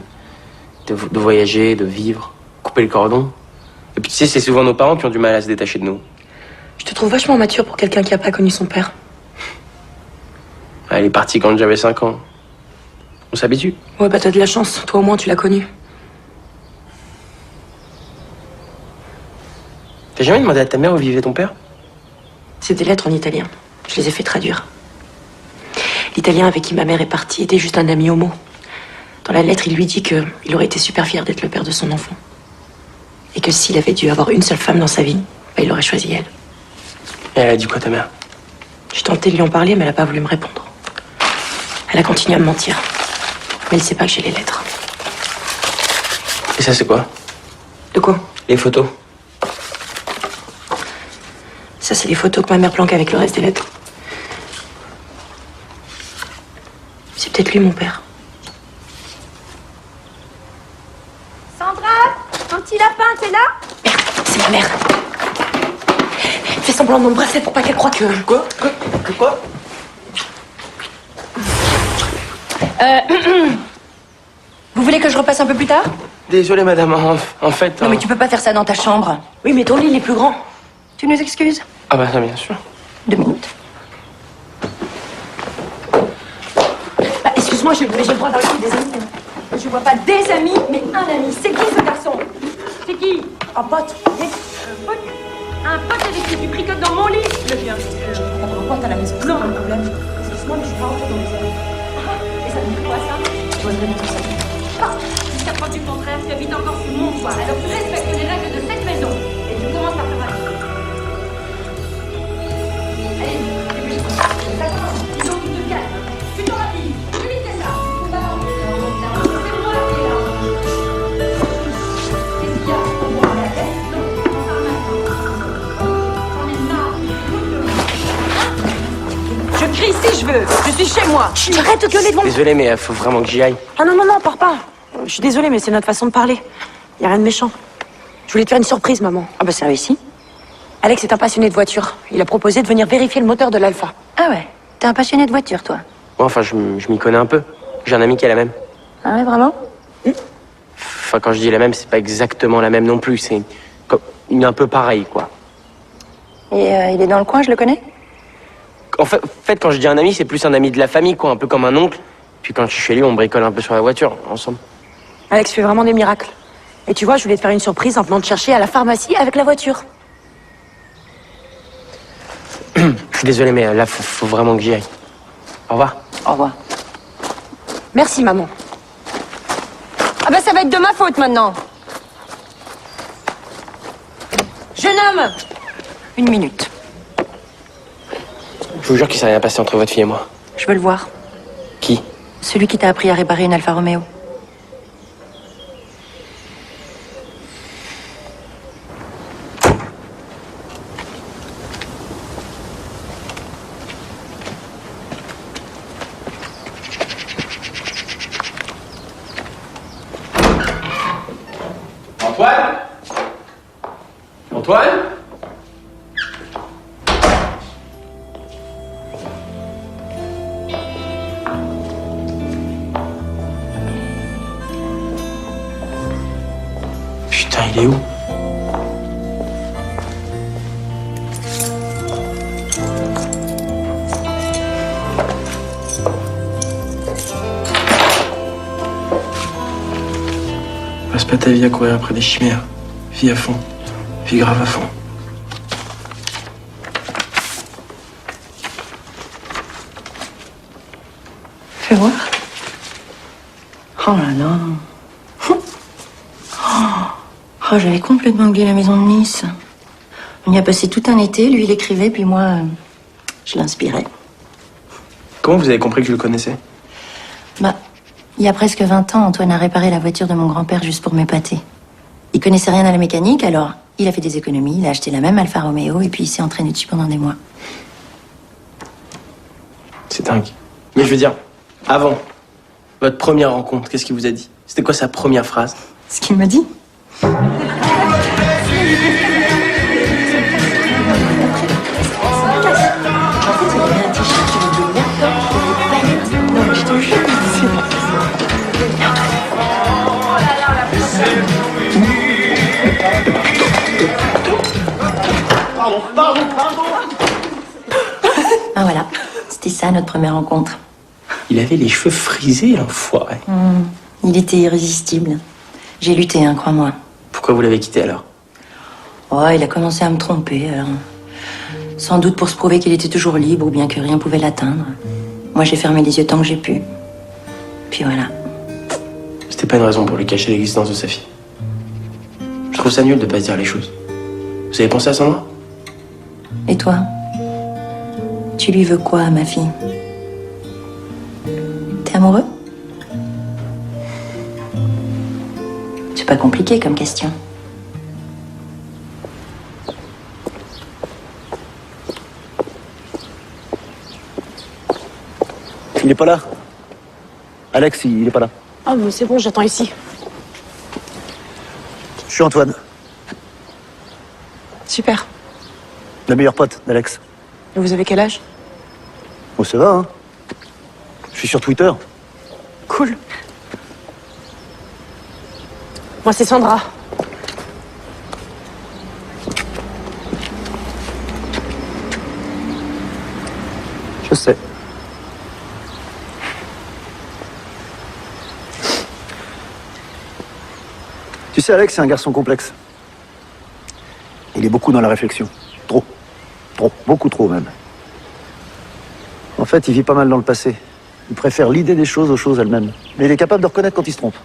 voyager, de vivre, couper le cordon. Et puis tu sais, c'est souvent nos parents qui ont du mal à se détacher de nous. Je te trouve vachement mature pour quelqu'un qui a pas connu son père. Elle est partie quand j'avais 5 ans. On s'habitue. Ouais, bah t'as de la chance. Toi au moins tu l'as connu. T'as jamais demandé à ta mère où vivait ton père? C'est des lettres en italien. Je les ai fait traduire. L'italien avec qui ma mère est partie était juste un ami homo. Dans la lettre, il lui dit qu'il aurait été super fier d'être le père de son enfant. Et que s'il avait dû avoir une seule femme dans sa vie, bah, il aurait choisi elle. Et elle a dit quoi, ta mère? J'ai tenté de lui en parler, mais elle a pas voulu me répondre. Elle a continué à me mentir. Mais elle sait pas que j'ai les lettres. Et ça, c'est quoi? De quoi? Les photos. Ça, c'est les photos que ma mère planque avec le reste des lettres. C'est peut-être lui, mon père. Sandra, ton petit lapin, t'es là? Merde, c'est ma mère. Fais semblant de m'embrasser pour pas qu'elle croie que... Quoi? Vous voulez que je repasse un peu plus tard? Désolé, madame, en fait... Non, mais tu peux pas faire ça dans ta chambre. Oui, mais ton lit, il est plus grand. Tu nous excuses? Ah bah ça, bien sûr. 2 minutes. Bah, excuse-moi, j'ai le droit d'inviter des amis. Je vois pas des amis, mais un ami. C'est qui ce garçon? C'est qui? Un pote. Un pote avec qui tu tricotes dans mon lit? Le chien. Un pote à la maison. Non, un problème. Excuse-moi, mais je suis pas rentrée dans les amis. Et ça te dit quoi, ça? Je vois vraiment tout ça. Jusqu'à preuve du contraire, tu habites encore sous mon toit. Alors tu respectes les règles de cette maison. Et tu commences par te raser. Allez, dépêche-toi. Ça commence. Dis donc, tu te calmes. Plutôt rapide. Plus vite que ça. Ça va. C'est moi qui est là. Qu'est-ce qu'il y a? On va aller à la tête? Non, on parle maintenant. J'en ai marre. Je crie si je veux. Je suis chez moi. Arrête de gueuler devant moi. Désolé, mais faut vraiment que j'y aille. Ah non, pars pas. Je suis désolée, mais c'est notre façon de parler. Y a rien de méchant. Je voulais te faire une surprise, maman. Ah bah ça réussit. Alex est un passionné de voiture. Il a proposé de venir vérifier le moteur de l'Alpha. Ah ouais. T'es un passionné de voiture, toi? Bon, enfin, je m'y connais un peu. J'ai un ami qui a la même. Ah ouais, vraiment? Enfin, quand je dis la même, c'est pas exactement la même non plus. C'est une un peu pareille, quoi. Et il est dans le coin, je le connais? En fait, quand je dis un ami, c'est plus un ami de la famille, quoi. Un peu comme un oncle. Puis quand je suis chez lui, on bricole un peu sur la voiture, ensemble. Alex fait vraiment des miracles. Et tu vois, je voulais te faire une surprise en venant te chercher à la pharmacie avec la voiture. Je suis désolé, mais là, faut vraiment que j'y aille. Au revoir. Au revoir. Merci, maman. Ah bah ça va être de ma faute maintenant. Jeune homme, 1 minute. Je vous jure qu'il s'est rien passé entre votre fille et moi. Je veux le voir. Qui? Celui qui t'a appris à réparer une Alfa Romeo. Antoine? Antoine? Putain, il est où? Passe pas ta vie à courir après des chimères. Vis à fond. Vis grave à fond. Fais voir. Oh là là. Oh, j'avais complètement oublié la maison de Nice. On y a passé tout un été, lui il écrivait, puis moi, je l'inspirais. Comment vous avez compris que je le connaissais? Bah, il y a presque 20 ans, Antoine a réparé la voiture de mon grand-père juste pour m'épater. Il connaissait rien à la mécanique, alors il a fait des économies, il a acheté la même Alfa Romeo, et puis il s'est entraîné dessus pendant des mois. C'est dingue. Mais je veux dire, avant votre première rencontre, qu'est-ce qu'il vous a dit? C'était quoi sa première phrase? Ce qu'il m'a dit. Ah voilà, c'était ça notre première rencontre. Il avait les cheveux frisés, l'enfoiré. Il était irrésistible. J'ai lutté, hein, crois-moi. Pourquoi vous l'avez quitté alors? Oh, il a commencé à me tromper, alors. Sans doute pour se prouver qu'il était toujours libre ou bien que rien pouvait l'atteindre. Moi, j'ai fermé les yeux tant que j'ai pu. Puis voilà. C'était pas une raison pour lui cacher l'existence de sa fille. Je trouve ça nul de pas se dire les choses. Vous avez pensé à Sandra? Et toi? Tu lui veux quoi, ma fille? T'es amoureux? C'est pas compliqué comme question. Il est pas là. Alex, il est pas là. Ah, mais c'est bon, j'attends ici. Je suis Antoine, Super. le meilleur pote d'Alex. Et vous avez quel âge? Oh, ça va, hein? Je suis sur Twitter. Cool. Moi, c'est Sandra. Je sais. Tu sais, Alex, c'est un garçon complexe. Il est beaucoup dans la réflexion. Trop. Trop. Beaucoup trop, même. En fait, il vit pas mal dans le passé. Il préfère l'idée des choses aux choses elles-mêmes. Mais il est capable de reconnaître quand il se trompe.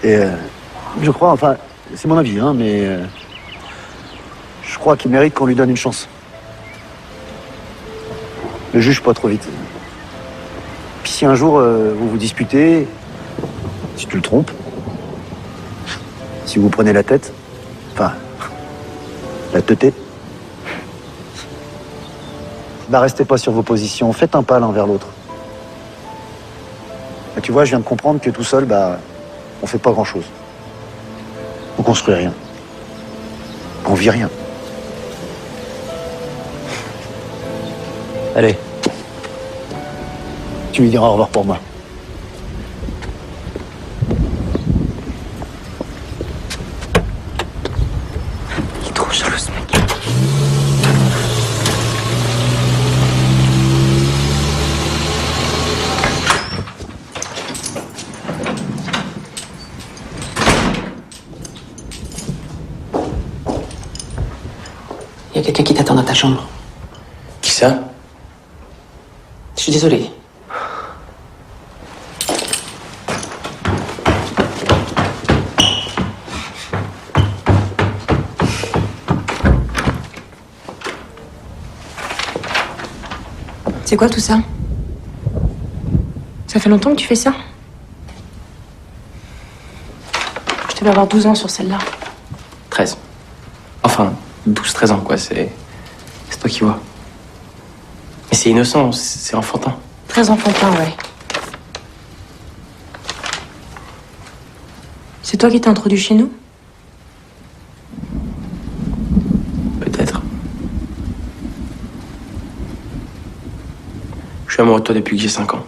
Et je crois, enfin, c'est mon avis, hein, mais je crois qu'il mérite qu'on lui donne une chance. Ne juge pas trop vite. Puis si un jour vous vous disputez, si tu le trompes, si vous prenez la tête, enfin, la teutée, bah restez pas sur vos positions, faites un pas l'un vers l'autre. Bah, tu vois, je viens de comprendre que tout seul, bah, on fait pas grand-chose. On construit rien. On vit rien. Allez. Tu lui diras au revoir pour moi. Il est trop jaloux, ce mec. Y a y a quelqu'un qui t'attend dans ta chambre. Qui ça? Je suis désolée. C'est quoi tout ça? Ça fait longtemps que tu fais ça? Je devais avoir 12 ans sur celle-là. 13. Enfin, 12-13 ans, quoi. C'est toi qui vois. Mais c'est innocent, c'est enfantin. Très enfantin, ouais. C'est toi qui t'es introduit chez nous? Peut-être. Je suis amoureux de toi depuis que j'ai 5 ans.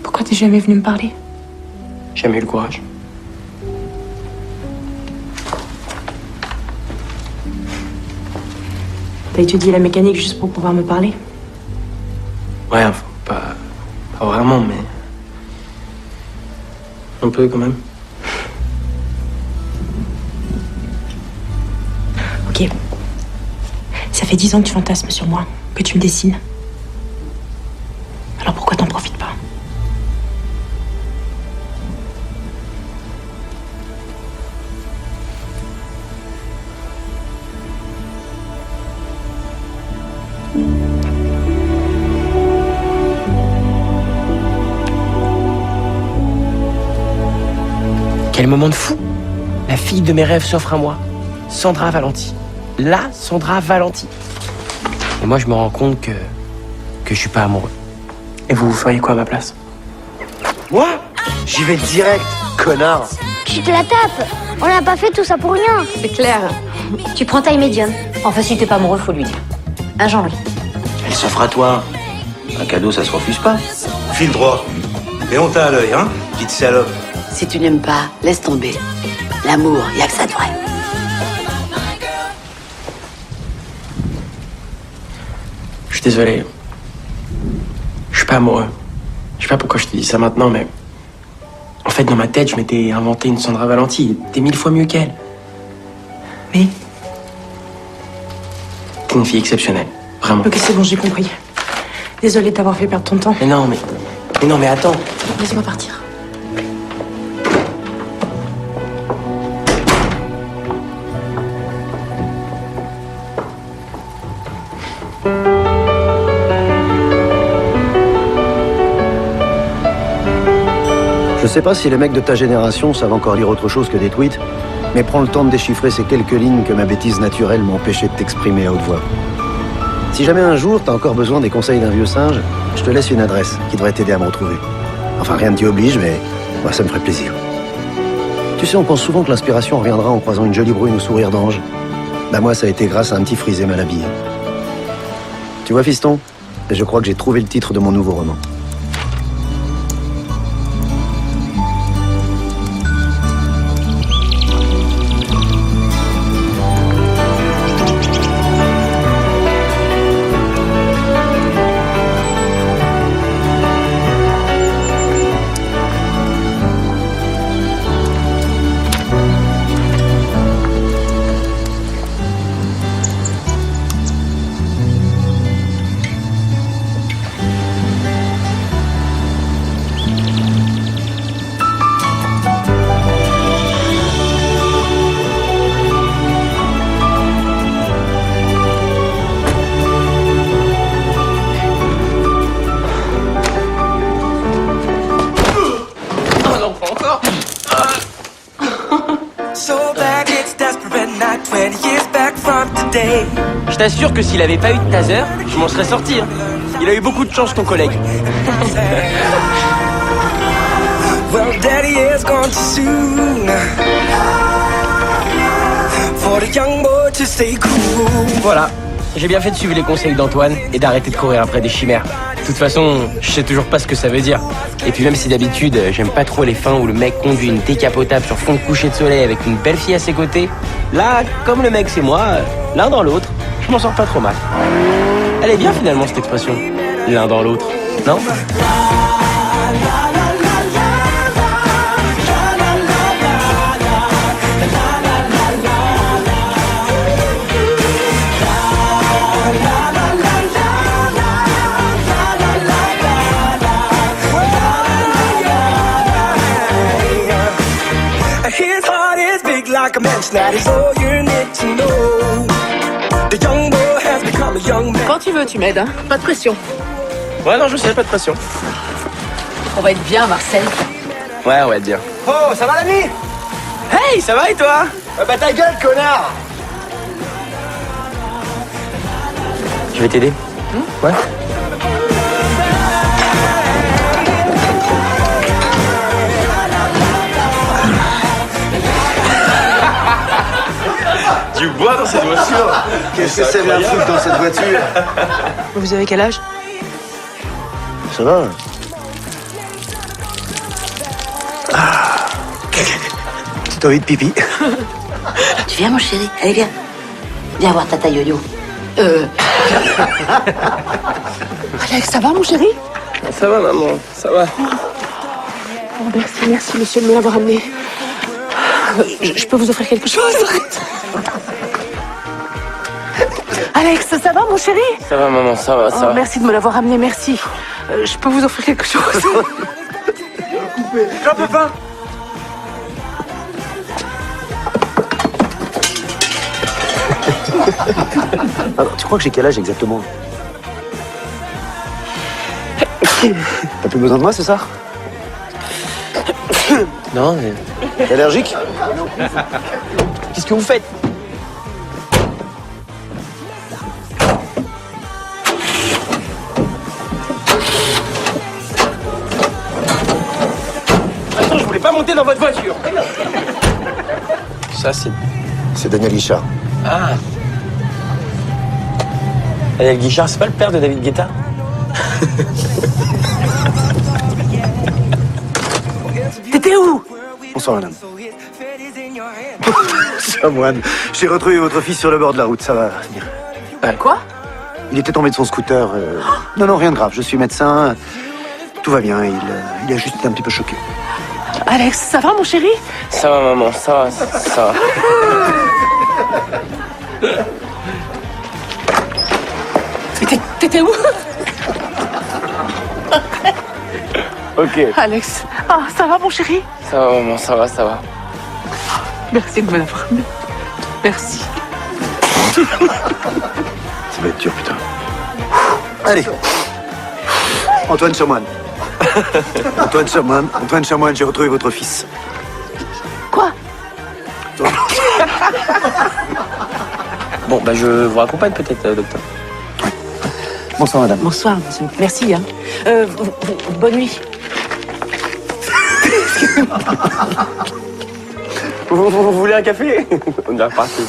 Pourquoi t'es jamais venu me parler? J'ai jamais eu le courage. T'as étudié la mécanique juste pour pouvoir me parler? Ouais, enfin, pas vraiment, mais... un peu, quand même. Ok. Ça fait 10 ans que tu fantasmes sur moi, que tu me dessines. Alors pourquoi t'en profites pas? Quel moment de fou! La fille de mes rêves s'offre à moi. Sandra Valenti. La Sandra Valenti. Et moi, je me rends compte que je suis pas amoureux. Et vous feriez quoi à ma place? Moi? J'y vais direct, connard. Tu te la tapes. On n'a pas fait tout ça pour rien. C'est clair. Tu prends taille médium. Enfin, si t'es pas amoureux, faut lui dire. Hein, Jean-Louis? Elle s'offre à toi. Un cadeau, ça se refuse pas. File droit. Et on t'a à l'œil, hein, petite salope. Si tu n'aimes pas, laisse tomber. L'amour, y a que ça de vrai. Je suis désolé. Je suis pas amoureux. Je sais pas pourquoi je te dis ça maintenant, mais... En fait, dans ma tête, je m'étais inventé une Sandra Valenti. T'es 1000 fois mieux qu'elle. Mais... t'es une fille exceptionnelle. Vraiment. Ok, c'est bon, j'ai compris. Désolée de t'avoir fait perdre ton temps. Mais non, mais attends. Laisse-moi partir. Je sais pas si les mecs de ta génération savent encore lire autre chose que des tweets, mais prends le temps de déchiffrer ces quelques lignes que ma bêtise naturelle m'empêchait de t'exprimer à haute voix. Si jamais un jour t'as encore besoin des conseils d'un vieux singe, je te laisse une adresse qui devrait t'aider à me retrouver. Enfin, rien ne t'y oblige, mais moi, ça me ferait plaisir. Tu sais, on pense souvent que l'inspiration reviendra en croisant une jolie brune au sourire d'ange. Bah moi, ça a été grâce à un petit frisé mal habillé. Tu vois, fiston, je crois que j'ai trouvé le titre de mon nouveau roman. Je t'assure que s'il avait pas eu de taser, je m'en serais sorti. Hein. Il a eu beaucoup de chance, ton collègue. Voilà, j'ai bien fait de suivre les conseils d'Antoine et d'arrêter de courir après des chimères. De toute façon, je sais toujours pas ce que ça veut dire. Et puis même si d'habitude, j'aime pas trop les fins où le mec conduit une décapotable sur fond de coucher de soleil avec une belle fille à ses côtés, là, comme le mec c'est moi, l'un dans l'autre, je m'en sors pas trop mal. Elle est bien finalement cette expression, l'un dans l'autre, non ? like a man's that is all you need to know. The young boy has become a young man. Quand tu veux, tu m'aides, hein. Pas de pression. Ouais, non, je sais, pas de pression. On va être bien, Marcel. Ouais, on va être bien. Oh, ça va l'ami? Hey, ça va et toi? Bah ta gueule, connard! Je vais t'aider. Ouais. Du bois dans cette voiture. Qu'est-ce que c'est bien foutre dans cette voiture? Vous avez quel âge? Ça va. Petite envie de pipi. Tu viens, mon chéri? Allez, viens. Viens voir tata Yo-Yo. Alex, ça va, mon chéri? Ça va, maman, ça va. Oh, merci, monsieur, de me l'avoir amené. Je peux vous offrir quelque chose? Alex, ça va, mon chéri? Ça va, maman, ça va, ça va. Merci de me l'avoir amené, merci. Je peux vous offrir quelque chose? J'en peux pas. Alors, tu crois que j'ai quel âge exactement? T'as plus besoin de moi, c'est ça? Non, mais... T'es allergique? Qu'est-ce que vous faites? Attends, je voulais pas monter dans votre voiture. Ça, C'est Daniel Guichard. Ah. Daniel Guichard, c'est pas le père de David Guetta? T'étais où? Bonsoir, madame. Chamoine, j'ai retrouvé votre fils sur le bord de la route, ça va venir. Quoi? Il était tombé de son scooter. Non, rien de grave, je suis médecin. Tout va bien, il a juste été un petit peu choqué. Alex, ça va, mon chéri? Ça va, maman, ça va, ça va. T'étais où? Ok. Alex, ça va, mon chéri? Ça va, maman, ça va, ça va. Merci de me l'avoir amené. Merci. Ça va être dur, putain. Allez. Antoine Chamoine. Antoine Chamoine, j'ai retrouvé votre fils. Quoi? Bon, bah je vous raccompagne peut-être, docteur. Bonsoir, madame. Bonsoir, monsieur. Merci, hein. Bonne nuit. Vous voulez un café? On est reparti.